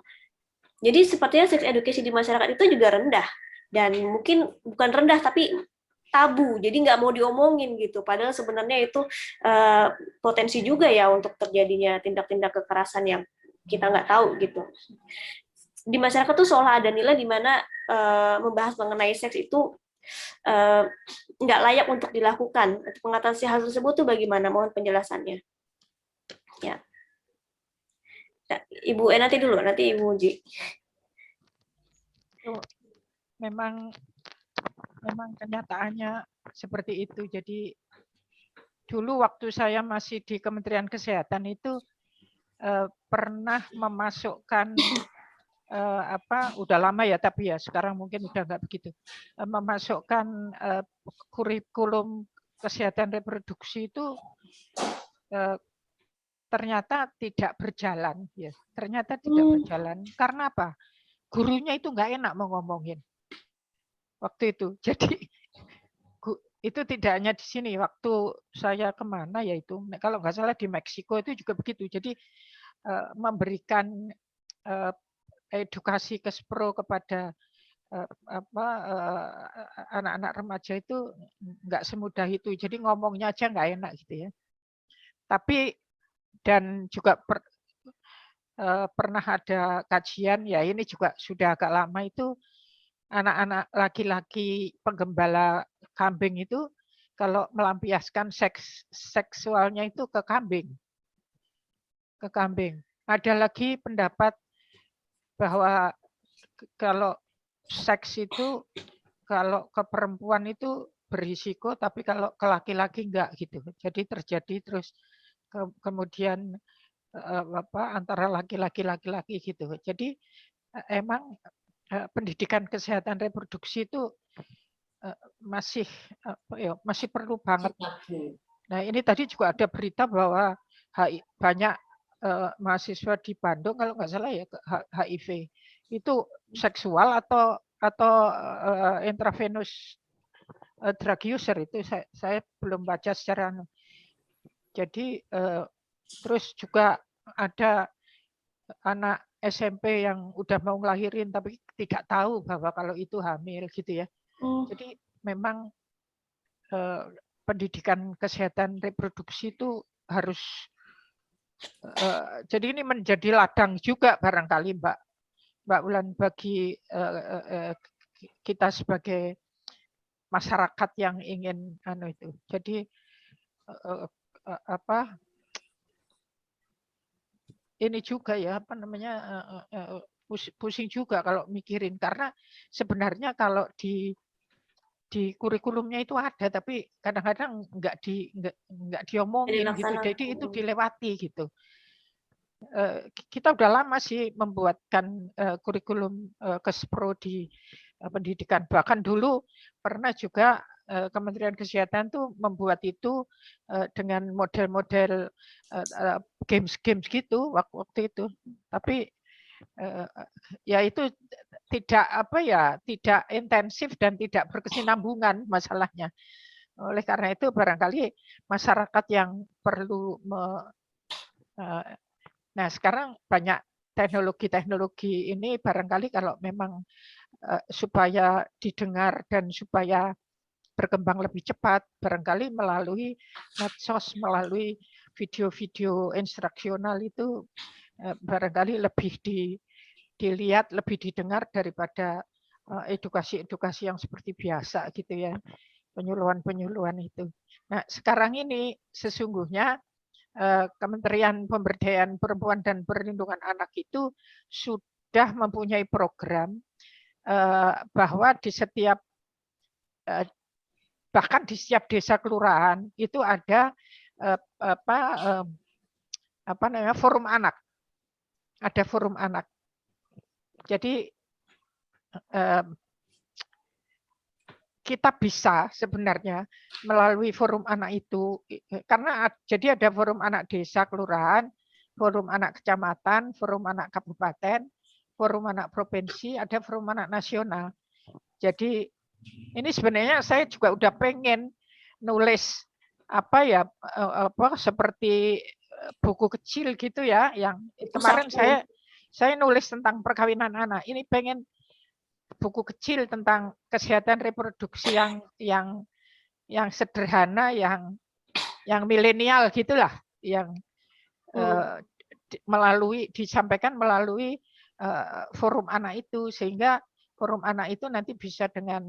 Speaker 1: Jadi sepertinya sex education di masyarakat itu juga rendah, dan mungkin bukan rendah tapi tabu, jadi nggak mau diomongin gitu, padahal sebenarnya itu potensi juga ya untuk terjadinya tindak-tindak kekerasan yang kita nggak tahu gitu. Di masyarakat tuh seolah ada nilai di mana membahas mengenai seks itu nggak layak untuk dilakukan. Pengetahuan hal tersebut tuh bagaimana? Mohon penjelasannya. Ya. Nah, Ibu nanti dulu, nanti Ibu Uji.
Speaker 3: Memang kenyataannya seperti itu. Jadi dulu waktu saya masih di Kementerian Kesehatan itu pernah memasukkan udah lama ya, tapi ya sekarang mungkin udah nggak begitu, memasukkan kurikulum kesehatan reproduksi itu ternyata tidak berjalan ya, ternyata tidak berjalan karena apa? Gurunya itu nggak enak mau ngomongin waktu itu. Jadi itu tidak hanya di sini, waktu saya kemana ya itu, kalau nggak salah di Meksiko itu juga begitu. Jadi memberikan edukasi kespro kepada anak-anak remaja itu nggak semudah itu. Jadi ngomongnya aja nggak enak gitu ya. Tapi dan juga pernah ada kajian ya, ini juga sudah agak lama itu, anak-anak laki-laki penggembala kambing itu kalau melampiaskan seksualnya itu ke kambing. Ada lagi pendapat bahwa kalau seks itu kalau ke perempuan itu berisiko, tapi kalau ke laki-laki enggak gitu. Jadi terjadi terus kemudian antara laki-laki gitu. Jadi emang pendidikan kesehatan reproduksi itu masih perlu banget. Nah, ini tadi juga ada berita bahwa banyak mahasiswa di Bandung kalau nggak salah ya HIV itu seksual atau intravenous drug user, itu saya belum baca secara. Jadi terus juga ada anak SMP yang udah mau ngelahirin tapi tidak tahu bahwa kalau itu hamil gitu ya. Jadi memang pendidikan kesehatan reproduksi itu harus jadi ini menjadi ladang juga barangkali Mbak Wulan bagi kita sebagai masyarakat yang ingin itu. Jadi ini juga ya pusing juga kalau mikirin, karena sebenarnya kalau di kurikulumnya itu ada, tapi kadang-kadang nggak diomongin gitu, jadi itu dilewati gitu. Kita udah lama sih membuatkan kurikulum kespro di pendidikan, bahkan dulu pernah juga Kementerian Kesehatan tuh membuat itu dengan model-model games gitu waktu itu, tapi ya itu tidak intensif dan tidak berkesinambungan masalahnya. Oleh karena itu barangkali masyarakat yang perlu nah sekarang banyak teknologi ini barangkali kalau memang supaya didengar dan supaya berkembang lebih cepat, barangkali melalui medsos, melalui video-video instruksional itu barangkali lebih dilihat, lebih didengar daripada edukasi-edukasi yang seperti biasa gitu ya, penyuluhan-penyuluhan itu. Nah, sekarang ini sesungguhnya Kementerian Pemberdayaan Perempuan dan Perlindungan Anak itu sudah mempunyai program bahwa di setiap bahkan di setiap desa kelurahan itu ada forum anak, ada forum anak. Jadi kita bisa sebenarnya melalui forum anak itu, karena jadi ada forum anak desa kelurahan, forum anak kecamatan, forum anak kabupaten, forum anak provinsi, ada forum anak nasional. Jadi ini sebenarnya saya juga udah pengen nulis seperti buku kecil gitu ya, yang kemarin saya nulis tentang perkawinan anak. Ini pengen buku kecil tentang kesehatan reproduksi yang sederhana, yang milenial gitulah, yang disampaikan melalui forum anak itu, sehingga forum anak itu nanti bisa dengan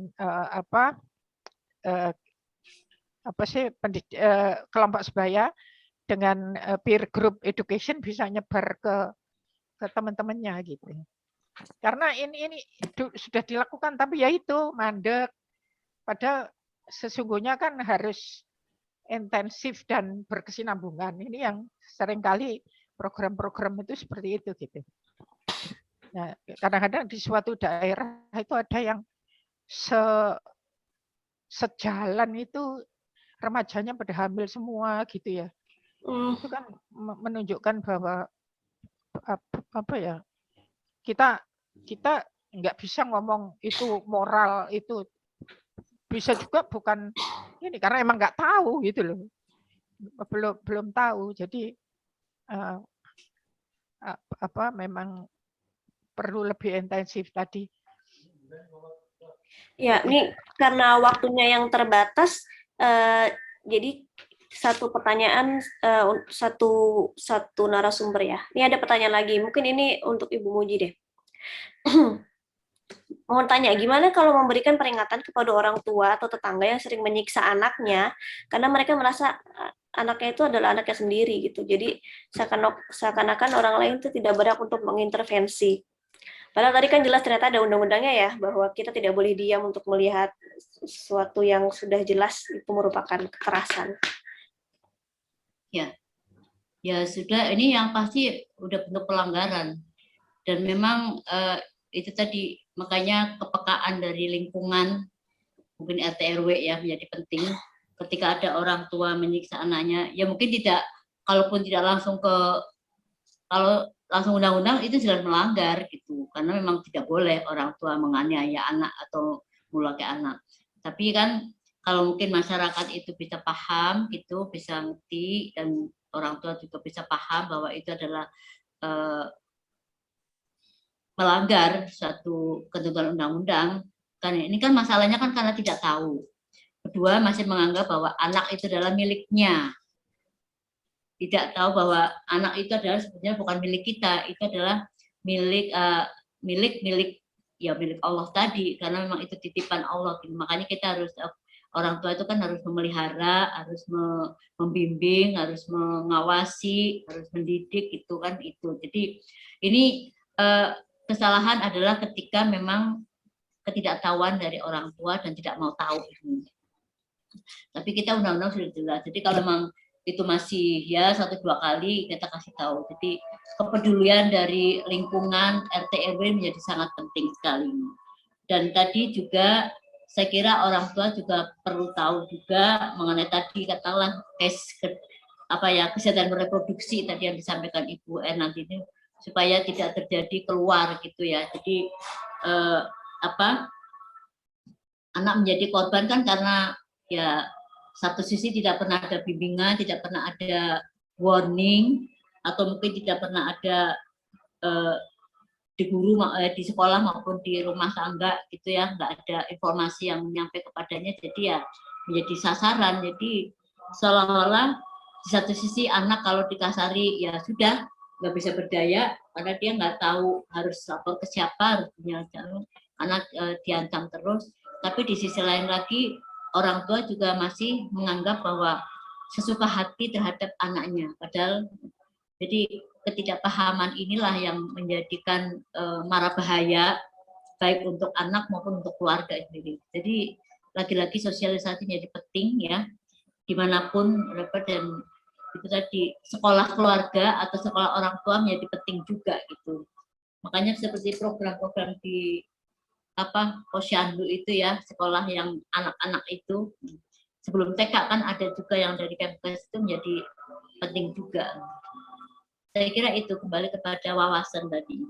Speaker 3: kelompok sebaya dengan peer group education bisa nyebar ke teman-temannya gitu. Karena ini sudah dilakukan, tapi ya itu mandek. Padahal sesungguhnya kan harus intensif dan berkesinambungan. Ini yang seringkali program-program itu seperti itu gitu. Nah, kadang-kadang di suatu daerah itu ada yang sejalan itu remajanya pada hamil semua gitu ya. Itu kan menunjukkan bahwa kita nggak bisa ngomong itu moral, itu bisa juga bukan ini karena emang nggak tahu gitu loh, belum tahu. Jadi memang perlu lebih intensif tadi.
Speaker 1: Ya, ini karena waktunya yang terbatas, jadi satu pertanyaan satu narasumber ya. Ini ada pertanyaan lagi. Mungkin ini untuk Ibu Muji deh. Mau tanya, gimana kalau memberikan peringatan kepada orang tua atau tetangga yang sering menyiksa anaknya karena mereka merasa anaknya itu adalah anaknya sendiri gitu. Jadi seakan-akan orang lain itu tidak berhak untuk mengintervensi. Padahal tadi kan jelas ternyata ada undang-undangnya ya, bahwa kita tidak boleh diam untuk melihat sesuatu yang sudah jelas itu merupakan kekerasan.
Speaker 2: Ya sudah, ini yang pasti udah bentuk pelanggaran. Dan memang itu tadi, makanya kepekaan dari lingkungan, mungkin RT RW ya, menjadi penting. Ketika ada orang tua menyiksa anaknya, ya mungkin tidak, kalaupun tidak langsung kalau langsung undang-undang itu jelas melanggar gitu, karena memang tidak boleh orang tua menganiaya anak atau melukai anak. Tapi kan kalau mungkin masyarakat itu bisa paham gitu, bisa ngerti, dan orang tua juga bisa paham bahwa itu adalah melanggar suatu ketentuan undang-undang. Kan ini kan masalahnya kan karena tidak tahu. Kedua, masih menganggap bahwa anak itu adalah miliknya. Tidak tahu bahwa anak itu adalah sebenarnya bukan milik kita, itu adalah milik Allah tadi, karena memang itu titipan Allah. Makanya kita harus, orang tua itu kan harus memelihara, harus membimbing, harus mengawasi, harus mendidik, itu kan itu. Jadi ini kesalahan adalah ketika memang ketidaktahuan dari orang tua dan tidak mau tahu ini. Tapi kita undang-undang sudah jelas. Jadi kalau memang itu masih ya 1-2 kali kita kasih tahu. Jadi kepedulian dari lingkungan RT RW menjadi sangat penting sekali. Dan tadi juga saya kira orang tua juga perlu tahu juga mengenai tadi katakanlah kesehatan reproduksi tadi yang disampaikan Ibu nanti ini, supaya tidak terjadi keluar gitu ya. Jadi anak menjadi korban kan karena ya satu sisi tidak pernah ada bimbingan, tidak pernah ada warning, atau mungkin tidak pernah ada di sekolah maupun di rumah tangga gitu ya, nggak ada informasi yang nyampe kepadanya, jadi ya menjadi sasaran. Jadi seolah-olah di satu sisi anak kalau dikasari ya sudah nggak bisa berdaya karena dia nggak tahu harus lapor ke siapa, harus punya jalur, karena diancam terus. Tapi di sisi lain lagi orang tua juga masih menganggap bahwa sesuka hati terhadap anaknya, padahal jadi ketidakpahaman inilah yang menjadikan mara bahaya baik untuk anak maupun untuk keluarga sendiri. Jadi lagi-lagi sosialisasi jadi penting ya, dimanapun dan itu tadi sekolah keluarga atau sekolah orang tua menjadi penting juga gitu. Makanya seperti program-program di Posyandu itu ya, sekolah yang anak-anak itu sebelum TK kan ada juga yang dari Kemkes, itu menjadi penting juga. Saya kira itu kembali kepada wawasan tadi.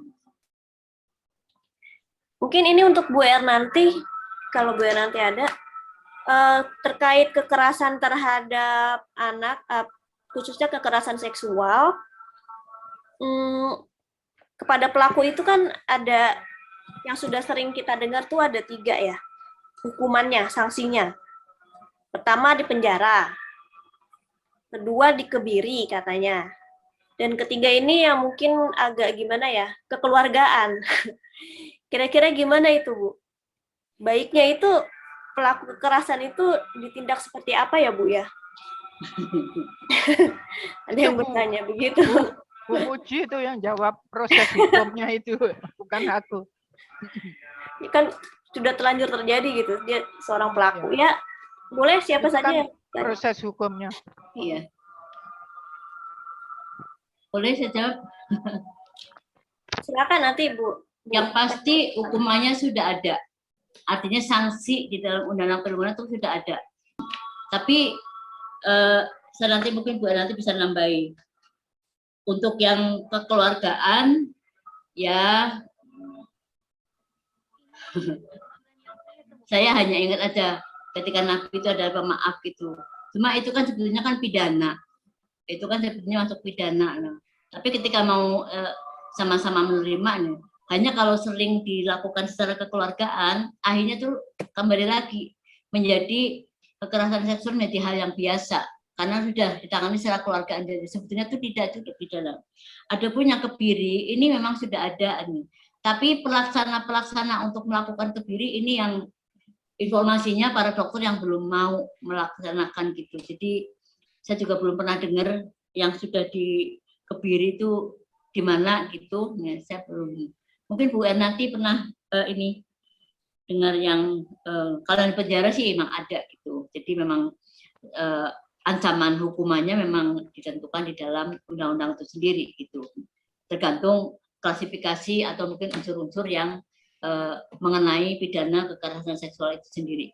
Speaker 1: Mungkin ini untuk Bu Ernanti, kalau Bu Ernanti ada, terkait kekerasan terhadap anak, khususnya kekerasan seksual, kepada pelaku itu kan ada yang sudah sering kita dengar tuh ada 3 ya, hukumannya, sanksinya. Pertama di penjara, kedua dikebiri katanya, dan ketiga ini yang mungkin agak gimana ya, kekeluargaan. Kira-kira gimana itu, Bu? Baiknya itu pelaku kekerasan itu ditindak seperti apa ya, Bu ya? Ada yang bertanya begitu.
Speaker 3: Bu Uji itu yang jawab proses hukumnya itu, bukan aku.
Speaker 1: Ini kan sudah terlanjur terjadi gitu, dia seorang pelaku. Ya, boleh siapa
Speaker 3: Itu
Speaker 1: saja
Speaker 3: kan
Speaker 1: yang
Speaker 3: proses hukumnya.
Speaker 2: Iya. Boleh saya jawab?
Speaker 1: Silakan nanti, Bu.
Speaker 2: Yang pasti hukumannya sudah ada. Artinya sanksi di dalam undang-undang perlindungan itu sudah ada. Tapi saya nanti mungkin Bu nanti bisa nambahin. Untuk yang kekeluargaan, ya saya hanya ingat aja ketika Nabi itu ada pemaaf gitu. Cuma itu kan sebetulnya kan pidana. Itu kan sebetulnya masuk pidana. Nah. Tapi ketika mau sama-sama menerima, hanya kalau sering dilakukan secara kekeluargaan, akhirnya tuh kembali lagi menjadi kekerasan seksual menjadi hal yang biasa. Karena sudah ditangani secara keluargaan, jadi sebetulnya itu tidak cukup pidana. Adapun yang kebiri ini memang sudah ada nih. Tapi pelaksana untuk melakukan kebiri ini yang informasinya para dokter yang belum mau melaksanakan gitu. Jadi saya juga belum pernah dengar yang sudah dikebiri itu di mana gitu. Ya, saya belum. Mungkin Bu Ernanti pernah ini dengar yang kalau di penjara sih memang ada gitu. Jadi memang ancaman hukumannya memang ditentukan di dalam undang-undang itu sendiri gitu. Tergantung klasifikasi atau mungkin unsur-unsur yang mengenai pidana kekerasan seksual itu sendiri.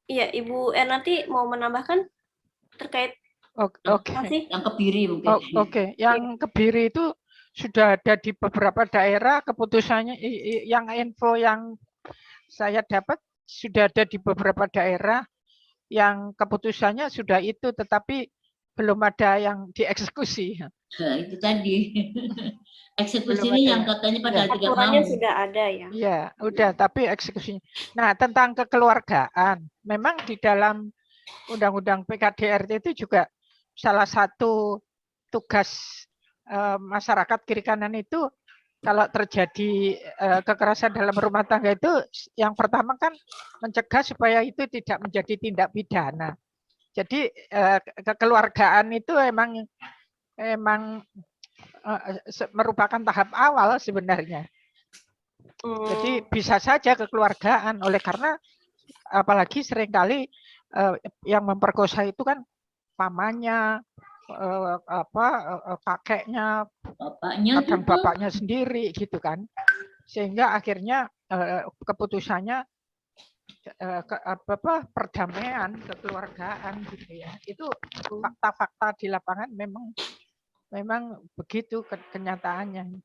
Speaker 1: Iya, Ibu Ernanti mau menambahkan terkait
Speaker 3: Oke.
Speaker 2: Yang kebiri mungkin.
Speaker 3: Oke. Yang kebiri itu sudah ada di beberapa daerah, keputusannya yang info yang saya dapat sudah ada di beberapa daerah yang keputusannya sudah itu, tetapi belum ada yang dieksekusi.
Speaker 2: Nah, itu tadi. Eksekusi ini yang katanya pada tidak mau.
Speaker 1: Aturannya sudah ada ya.
Speaker 3: Iya, udah, tapi eksekusinya. Nah, tentang kekeluargaan, memang di dalam Undang-Undang PKDRT itu juga salah satu tugas masyarakat kiri kanan itu kalau terjadi kekerasan dalam rumah tangga itu yang pertama kan mencegah supaya itu tidak menjadi tindak pidana. Jadi kekeluargaan itu emang merupakan tahap awal sebenarnya. Jadi bisa saja kekeluargaan, oleh karena apalagi seringkali yang memperkosa itu kan pamannya, kakeknya, kadang bapaknya sendiri gitu kan, sehingga akhirnya keputusannya perdamaian kekeluargaan gitu ya. Itu fakta-fakta di lapangan memang begitu kenyataannya.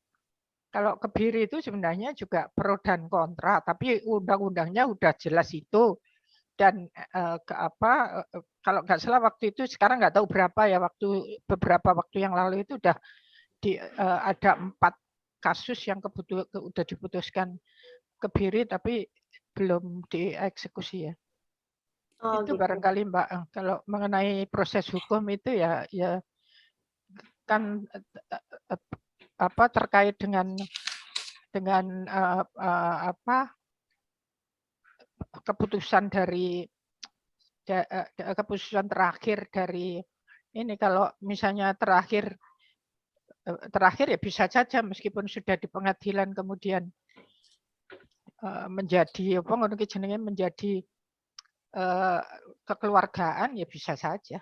Speaker 3: Kalau kebiri itu sebenarnya juga pro dan kontra, tapi undang-undangnya udah jelas itu. Dan kalau nggak salah waktu itu, sekarang nggak tahu berapa ya, beberapa waktu yang lalu itu udah ada 4 kasus yang udah diputuskan kebiri tapi belum dieksekusi ya. Itu gitu. Barangkali Mbak, kalau mengenai proses hukum itu ya kan apa terkait dengan apa keputusan dari keputusan terakhir dari ini, kalau misalnya terakhir ya bisa saja meskipun sudah di pengadilan kemudian menjadi apa ngono ki jenenge menjadi kekeluargaan ya bisa saja.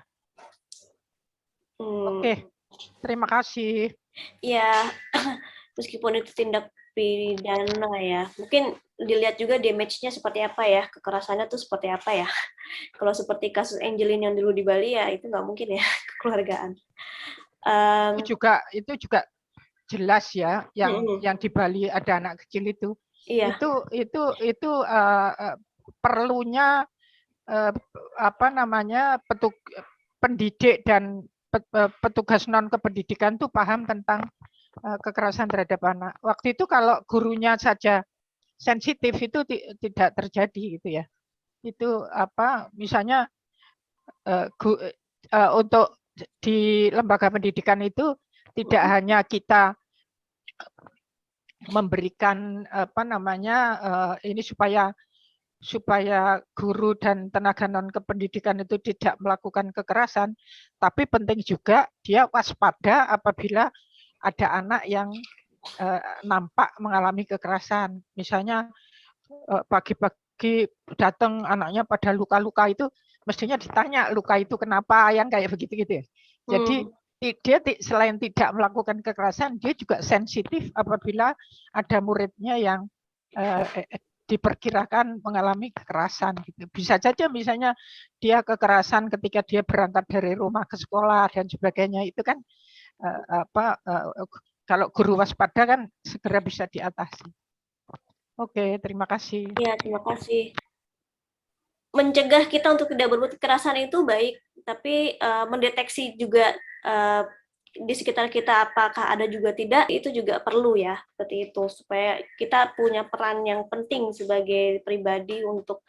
Speaker 3: Oke, terima kasih.
Speaker 1: Ya, meskipun itu tindak pidana ya, mungkin dilihat juga damage-nya seperti apa ya, kekerasannya tuh seperti apa ya. Kalau seperti kasus Angelin yang dulu di Bali ya itu nggak mungkin ya kekeluargaan.
Speaker 3: Itu juga jelas ya, yang di Bali ada anak kecil itu.
Speaker 1: Iya.
Speaker 3: Itu perlunya apa namanya pendidik dan petugas non kependidikan tuh paham tentang kekerasan terhadap anak. Waktu itu kalau gurunya saja sensitif itu tidak terjadi gitu ya. Itu apa misalnya untuk di lembaga pendidikan itu tidak hanya kita memberikan apa namanya ini supaya guru dan tenaga non kependidikan itu tidak melakukan kekerasan, tapi penting juga dia waspada apabila ada anak yang nampak mengalami kekerasan. Misalnya pagi-pagi datang anaknya pada luka-luka itu, mestinya ditanya luka itu kenapa, yang kayak begitu gitu ya. Jadi dia selain tidak melakukan kekerasan, dia juga sensitif apabila ada muridnya yang diperkirakan mengalami kekerasan gitu. Bisa saja misalnya dia kekerasan ketika dia berangkat dari rumah ke sekolah dan sebagainya, itu kan kalau guru waspada kan segera bisa diatasi. Oke, terima kasih.
Speaker 1: Ya, terima kasih. Mencegah kita untuk tidak berbuat kekerasan itu baik, tapi mendeteksi juga di sekitar kita apakah ada juga tidak, itu juga perlu ya, seperti itu, supaya kita punya peran yang penting sebagai pribadi untuk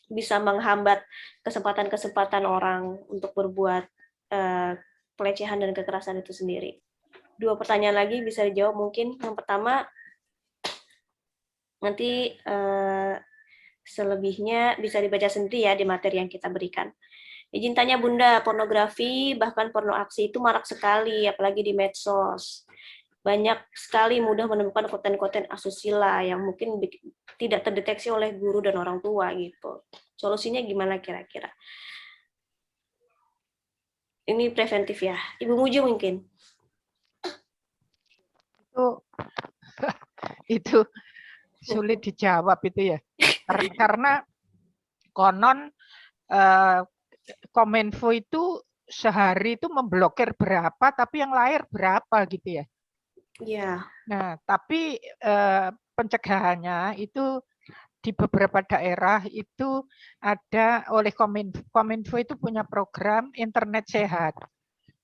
Speaker 1: bisa menghambat kesempatan-kesempatan orang untuk berbuat pelecehan dan kekerasan itu sendiri. 2 pertanyaan lagi bisa dijawab mungkin. Yang pertama, nanti selebihnya bisa dibaca sendiri ya di materi yang kita berikan. Izin tanya Bunda, pornografi bahkan porno aksi itu marak sekali, apalagi di medsos. Banyak sekali mudah menemukan konten-konten asusila yang mungkin tidak terdeteksi oleh guru dan orang tua gitu. Solusinya gimana kira-kira? Ini preventif ya. Ibu Muju mungkin.
Speaker 3: Itu sulit dijawab itu ya. Karena konon Kominfo itu sehari itu memblokir berapa, tapi yang lahir berapa gitu ya.
Speaker 1: Iya.
Speaker 3: Nah, tapi pencegahannya itu di beberapa daerah itu ada oleh Kominfo itu punya program internet sehat.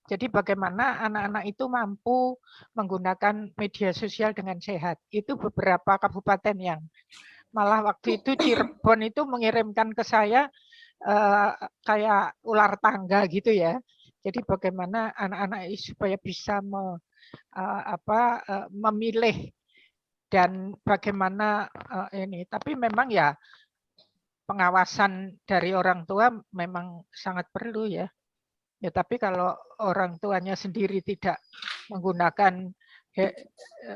Speaker 3: Jadi bagaimana anak-anak itu mampu menggunakan media sosial dengan sehat. Itu beberapa kabupaten yang malah waktu itu Cirebon itu mengirimkan ke saya kayak ular tangga gitu ya. Jadi bagaimana anak-anak supaya bisa memilih dan bagaimana ini. Tapi memang ya pengawasan dari orang tua memang sangat perlu ya. Ya tapi kalau orang tuanya sendiri tidak menggunakan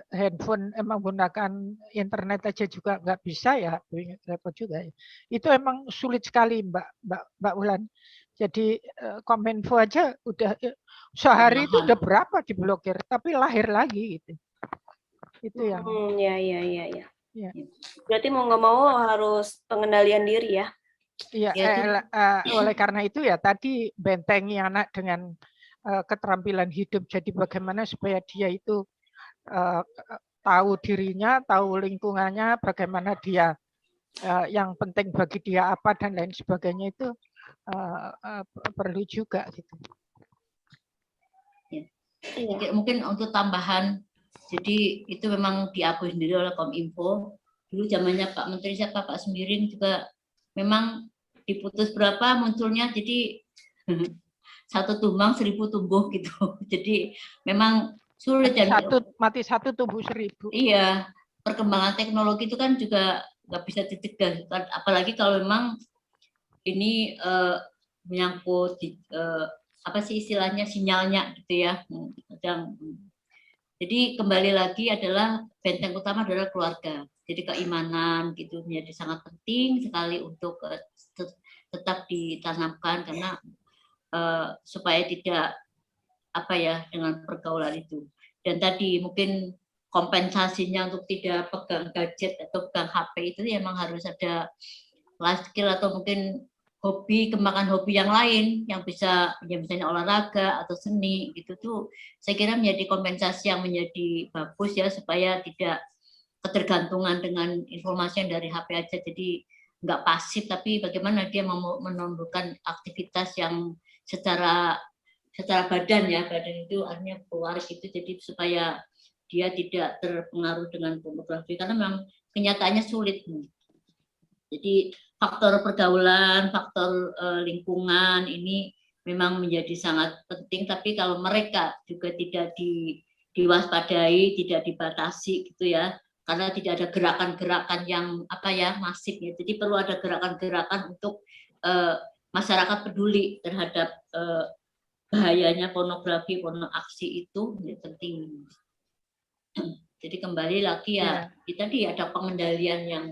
Speaker 3: handphone, menggunakan internet aja juga nggak bisa ya, repot juga. Itu emang sulit sekali Mbak Ulan. Jadi Kominfo aja udah sehari itu udah berapa diblokir, tapi lahir lagi gitu. Itu yang.
Speaker 1: Ya. Berarti mau nggak mau harus pengendalian diri ya.
Speaker 3: Iya, oleh karena itu ya tadi bentengi anak dengan keterampilan hidup. Jadi bagaimana supaya dia itu tahu dirinya, tahu lingkungannya, bagaimana dia yang penting bagi dia apa dan lain sebagainya itu perlu juga gitu.
Speaker 2: Ya. Mungkin untuk tambahan, jadi itu memang diakui sendiri oleh Kominfo. Dulu zamannya Pak Menteri siapa Pak Sembiring juga memang diputus berapa munculnya, jadi satu tumbang 1000 tumbuh gitu. Jadi memang sulit dan
Speaker 3: mati satu tumbuh 1000.
Speaker 2: iya, perkembangan teknologi itu kan juga nggak bisa dicegah, apalagi kalau memang ini menyangkut apa sih istilahnya sinyalnya gitu ya. Jadi kembali lagi adalah benteng utama adalah keluarga. Jadi keimanan gitu menjadi sangat penting sekali untuk tetap ditanamkan karena supaya tidak apa ya dengan pergaulan itu. Dan tadi mungkin kompensasinya untuk tidak pegang gadget atau pegang HP itu memang harus ada life skill atau mungkin hobi, kembangkan hobi yang lain yang bisa ya misalnya olahraga atau seni gitu tuh saya kira menjadi kompensasi yang menjadi bagus ya supaya tidak ketergantungan dengan informasi yang dari HP aja, jadi nggak pasif tapi bagaimana dia menumbuhkan aktivitas yang secara badan ya, badan itu artinya keluar gitu, jadi supaya dia tidak terpengaruh dengan pornografi karena memang kenyataannya sulit. Jadi faktor pergaulan, faktor lingkungan ini memang menjadi sangat penting, tapi kalau mereka juga tidak diwaspadai, tidak dibatasi gitu ya, karena tidak ada gerakan-gerakan yang apa ya masif ya. Jadi perlu ada gerakan-gerakan untuk masyarakat peduli terhadap bahayanya pornografi, pornoaksi itu penting. Jadi kembali lagi ya, tadi ada pengendalian yang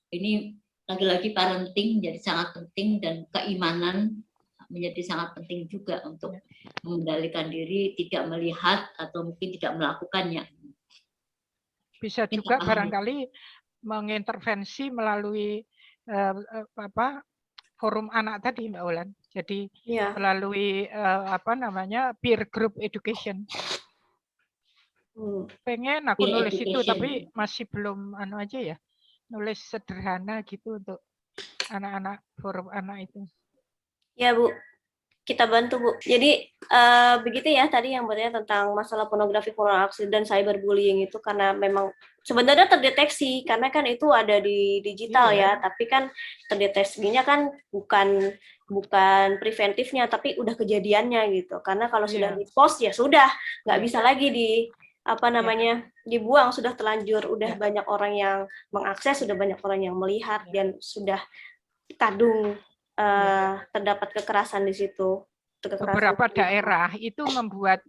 Speaker 2: ini lagi-lagi parenting menjadi sangat penting dan keimanan menjadi sangat penting juga untuk mengendalikan diri, tidak melihat atau mungkin tidak melakukannya.
Speaker 3: Bisa juga barangkali mengintervensi melalui forum anak tadi Mbak Ulan. Jadi melalui apa namanya peer group education. Pengen aku peer nulis education. Itu tapi masih belum aja ya. Nulis sederhana gitu untuk anak-anak forum anak itu.
Speaker 1: Ya Bu, kita bantu Bu. Jadi begitu ya tadi yang bertanya tentang masalah pornografi, pornoaksi dan cyberbullying itu karena memang sebenarnya terdeteksi karena kan itu ada di digital ya, tapi kan terdeteksinya kan bukan preventifnya tapi udah kejadiannya gitu. Karena kalau sudah di-post ya sudah nggak bisa lagi dibuang, sudah terlanjur, udah banyak orang yang mengakses, sudah banyak orang yang melihat dan sudah kadung terdapat kekerasan di situ.
Speaker 3: Beberapa daerah itu membuat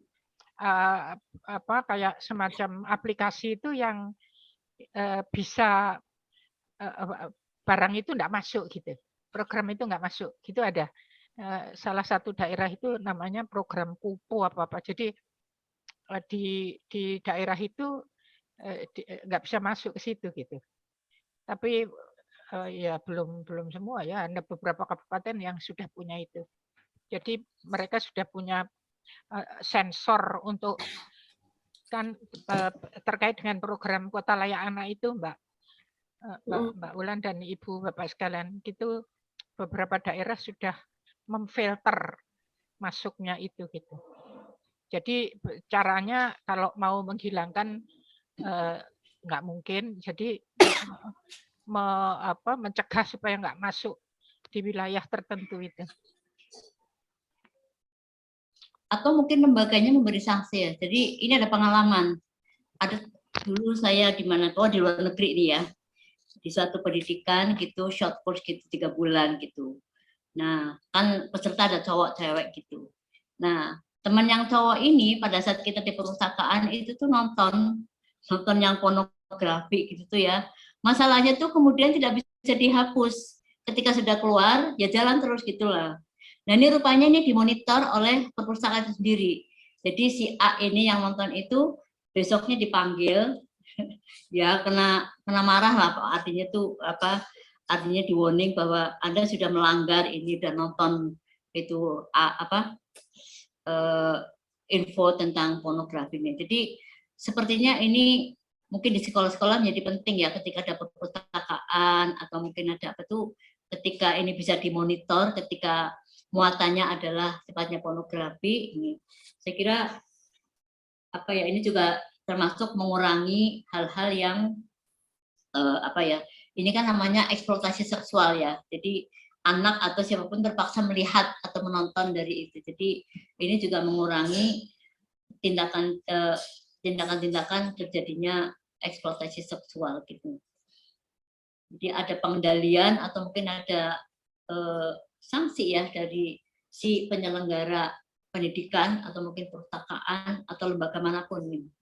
Speaker 3: kayak semacam aplikasi itu yang bisa barang itu enggak masuk gitu. Program itu enggak masuk. Gitu ada. Salah satu daerah itu namanya program Kupu apa-apa. Jadi di daerah itu enggak bisa masuk ke situ gitu. Tapi ya belum semua ya, ada beberapa kabupaten yang sudah punya itu. Jadi mereka sudah punya sensor untuk kan terkait dengan program Kota Layak Anak itu Mbak Ulan dan Ibu Bapak sekalian, itu beberapa daerah sudah memfilter masuknya itu gitu. Jadi caranya kalau mau menghilangkan nggak mungkin, jadi mencegah supaya nggak masuk di wilayah tertentu itu.
Speaker 2: Atau mungkin lembaganya memberi sanksi ya. Jadi ini ada pengalaman. Ada dulu saya di mana di luar negeri nih ya, di suatu pendidikan gitu, short course gitu 3 bulan gitu. Nah kan peserta ada cowok cewek gitu. Nah teman yang cowok ini pada saat kita di perpustakaan itu tuh nonton yang pornografi gitu tuh ya. Masalahnya tuh kemudian tidak bisa dihapus. Ketika sudah keluar ya jalan terus gitulah. Nah ini rupanya ini dimonitor oleh perpustakaan itu sendiri. Jadi si A ini yang nonton itu besoknya dipanggil, ya kena marah lah, artinya tuh artinya di warning bahwa Anda sudah melanggar ini dan nonton itu info tentang pornografi ini. Jadi sepertinya ini mungkin di sekolah-sekolah menjadi penting ya ketika ada perpustakaan atau mungkin ada ketika ini bisa dimonitor ketika muatannya adalah sifatnya pornografi ini. Saya kira ini juga termasuk mengurangi hal-hal yang ini kan namanya eksploitasi seksual ya. Jadi anak atau siapapun terpaksa melihat atau menonton dari itu. Jadi ini juga mengurangi tindakan-tindakan terjadinya eksploitasi seksual gitu. Jadi ada pengendalian atau mungkin ada sanksi ya dari si penyelenggara pendidikan atau mungkin perpustakaan atau lembaga manapun.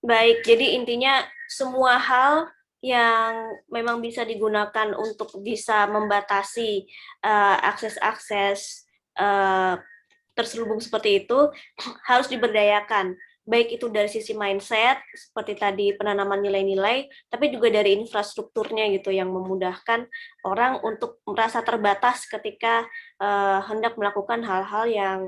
Speaker 1: Baik, jadi intinya semua hal yang memang bisa digunakan untuk bisa membatasi akses-akses terselubung seperti itu harus diberdayakan. Baik itu dari sisi mindset, seperti tadi penanaman nilai-nilai, tapi juga dari infrastrukturnya gitu yang memudahkan orang untuk merasa terbatas ketika hendak melakukan hal-hal yang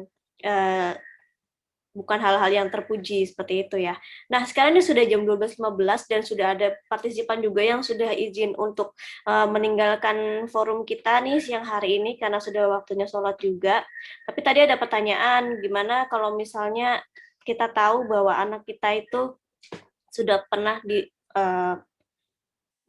Speaker 1: bukan hal-hal yang terpuji seperti itu ya. Nah, sekarang ini sudah jam 12.15 dan sudah ada partisipan juga yang sudah izin untuk meninggalkan forum kita nih siang hari ini karena sudah waktunya sholat juga. Tapi tadi ada pertanyaan, gimana kalau misalnya kita tahu bahwa anak kita itu sudah pernah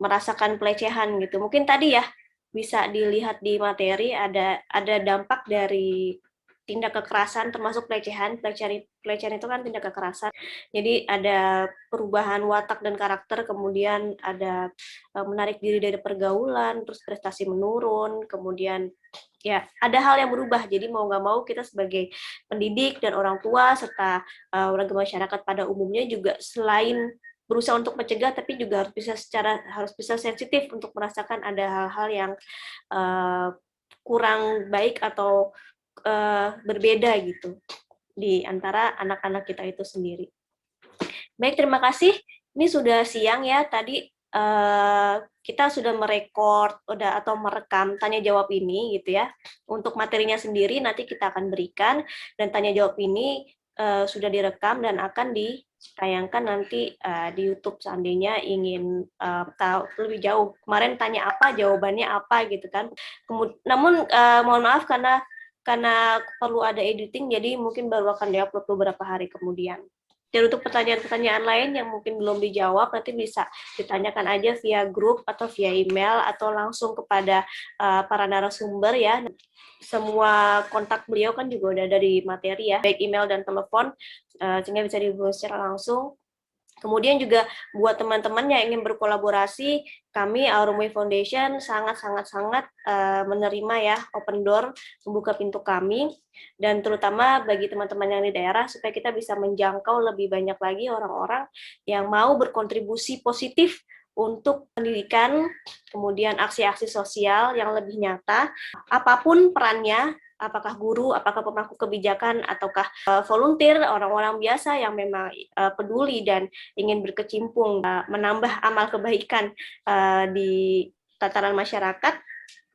Speaker 1: merasakan pelecehan gitu. Mungkin tadi ya bisa dilihat di materi ada dampak dari tindak kekerasan termasuk pelecehan itu kan tindak kekerasan, jadi ada perubahan watak dan karakter, kemudian ada menarik diri dari pergaulan, terus prestasi menurun, kemudian ya ada hal yang berubah. Jadi mau nggak mau kita sebagai pendidik dan orang tua serta warga masyarakat pada umumnya juga selain berusaha untuk mencegah, tapi juga harus bisa sensitif untuk merasakan ada hal-hal yang kurang baik atau berbeda gitu di antara anak-anak kita itu sendiri. Baik, terima kasih. Ini sudah siang ya. Tadi kita sudah merekord atau merekam tanya jawab ini gitu ya. Untuk materinya sendiri nanti kita akan berikan, dan tanya jawab ini sudah direkam dan akan ditayangkan nanti di YouTube seandainya ingin tahu lebih jauh. Kemarin tanya apa, jawabannya apa gitu kan. Namun mohon maaf karena perlu ada editing, jadi mungkin baru akan diupload beberapa hari kemudian. Dan untuk pertanyaan-pertanyaan lain yang mungkin belum dijawab, nanti bisa ditanyakan aja via grup atau via email atau langsung kepada para narasumber ya. Semua kontak beliau kan juga udah ada di materi ya, baik email dan telepon, sehingga bisa dihubungi secara langsung. Kemudian juga buat teman-teman yang ingin berkolaborasi, kami Aurum Way Foundation sangat menerima ya, open door, membuka pintu kami, dan terutama bagi teman-teman yang di daerah supaya kita bisa menjangkau lebih banyak lagi orang-orang yang mau berkontribusi positif untuk pendidikan, kemudian aksi-aksi sosial yang lebih nyata, apapun perannya, apakah guru, apakah pemangku kebijakan, ataukah volunteer, orang-orang biasa yang memang peduli dan ingin berkecimpung menambah amal kebaikan di tataran masyarakat,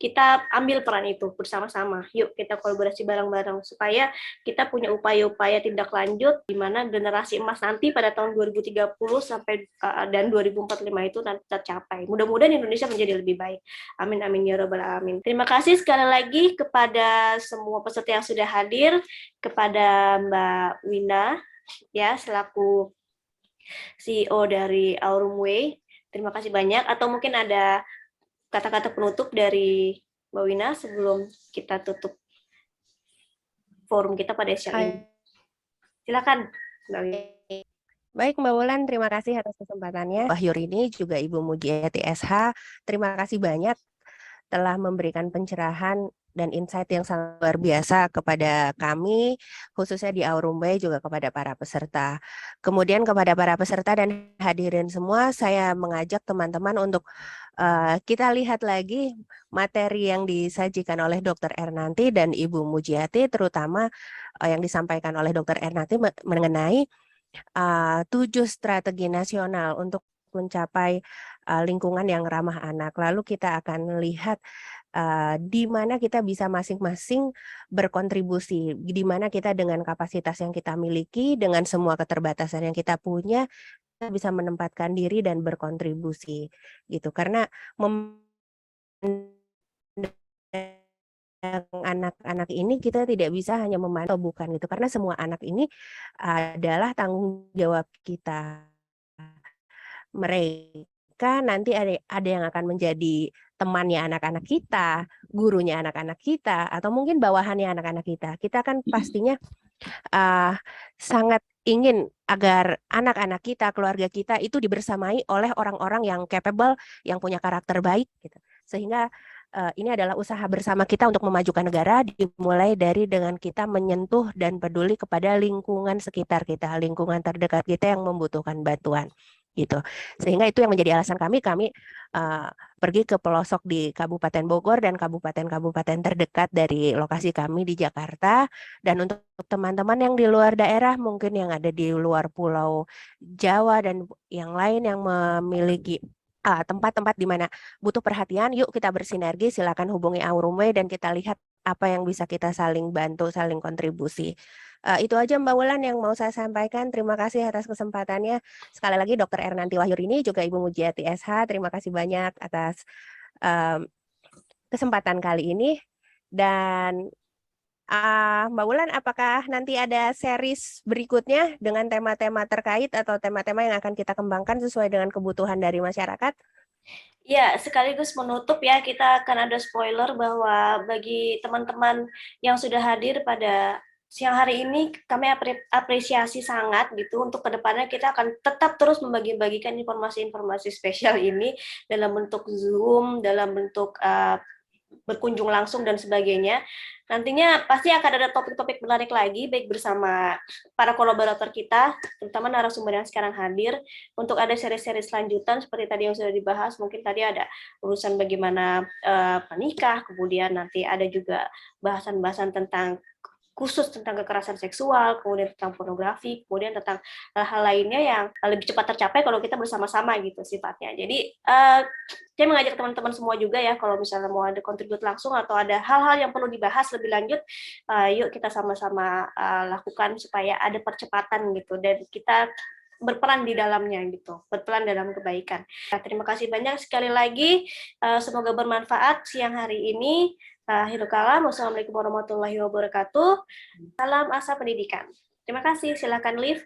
Speaker 1: kita ambil peran itu bersama-sama. Yuk kita kolaborasi bareng-bareng supaya kita punya upaya-upaya tindak lanjut di mana generasi emas nanti pada tahun 2030 sampai dan 2045 itu nanti tercapai. Mudah-mudahan Indonesia menjadi lebih baik. Amin amin ya rabbal alamin. Terima kasih sekali lagi kepada semua peserta yang sudah hadir, kepada Mbak Wina ya selaku CEO dari Aurum Way. Terima kasih banyak. Atau mungkin ada kata-kata penutup dari Mbak Wina sebelum kita tutup forum kita pada siang ini. Silakan, Mbak Wina.
Speaker 5: Baik Mbak Wulan, terima kasih atas kesempatannya. Wahyurini juga Ibu Mujiati SH, terima kasih banyak telah memberikan pencerahan dan insight yang sangat luar biasa kepada kami, khususnya di Aurum Way, juga kepada para peserta. Kemudian kepada para peserta dan hadirin semua, saya mengajak teman-teman untuk kita lihat lagi materi yang disajikan oleh Dr. Ernanti dan Ibu Mujiati, terutama yang disampaikan oleh Dr. Ernanti mengenai 7 strategi nasional untuk mencapai lingkungan yang ramah anak. Lalu kita akan lihat di mana kita bisa masing-masing berkontribusi, di mana kita dengan kapasitas yang kita miliki, dengan semua keterbatasan yang kita punya, kita bisa menempatkan diri dan berkontribusi gitu. Karena anak-anak ini kita tidak bisa hanya memantau, bukan gitu, karena semua anak ini adalah tanggung jawab kita. Mereka nanti ada yang akan menjadi temannya anak-anak kita, gurunya anak-anak kita, atau mungkin bawahannya anak-anak kita. Kita kan pastinya sangat ingin agar anak-anak kita, keluarga kita itu dibersamai oleh orang-orang yang capable, yang punya karakter baik, gitu. Sehingga ini adalah usaha bersama kita untuk memajukan negara, dimulai dari dengan kita menyentuh dan peduli kepada lingkungan sekitar kita, lingkungan terdekat kita yang membutuhkan bantuan, gitu. Sehingga itu yang menjadi alasan kami pergi ke pelosok di Kabupaten Bogor dan kabupaten-kabupaten terdekat dari lokasi kami di Jakarta. Dan untuk teman-teman yang di luar daerah, mungkin yang ada di luar Pulau Jawa dan yang lain yang memiliki tempat-tempat di mana butuh perhatian, yuk kita bersinergi, silakan hubungi Aurume dan kita lihat apa yang bisa kita saling bantu, saling kontribusi. Itu aja Mbak Wulan yang mau saya sampaikan. Terima kasih atas kesempatannya. Sekali lagi Dr. Ernanti Wahyurini, juga Ibu Mujiati SH, terima kasih banyak atas kesempatan kali ini. Dan Mbak Wulan, apakah nanti ada series berikutnya dengan tema-tema terkait atau tema-tema yang akan kita kembangkan sesuai dengan kebutuhan dari masyarakat?
Speaker 1: Ya, sekaligus menutup ya, kita akan ada spoiler bahwa bagi teman-teman yang sudah hadir pada siang hari ini, kami apresiasi sangat gitu. Untuk kedepannya kita akan tetap terus membagi-bagikan informasi-informasi spesial ini dalam bentuk Zoom, dalam bentuk berkunjung langsung dan sebagainya. Nantinya pasti akan ada topik-topik menarik lagi, baik bersama para kolaborator kita, terutama narasumber yang sekarang hadir, untuk ada seri-seri selanjutan seperti tadi yang sudah dibahas. Mungkin tadi ada urusan bagaimana menikah, kemudian nanti ada juga bahasan-bahasan tentang khusus tentang kekerasan seksual, kemudian tentang pornografi, kemudian tentang hal lainnya yang lebih cepat tercapai kalau kita bersama-sama gitu sifatnya. Jadi saya mengajak teman-teman semua juga ya, kalau misalnya mau ada kontribut langsung atau ada hal-hal yang perlu dibahas lebih lanjut, yuk kita sama-sama lakukan supaya ada percepatan gitu, dan kita berperan di dalamnya gitu, berperan dalam kebaikan. Nah, terima kasih banyak sekali lagi, semoga bermanfaat siang hari ini. Akhirul kalam, wassalamualaikum warahmatullahi wabarakatuh. Salam asa pendidikan. Terima kasih, silakan Liv.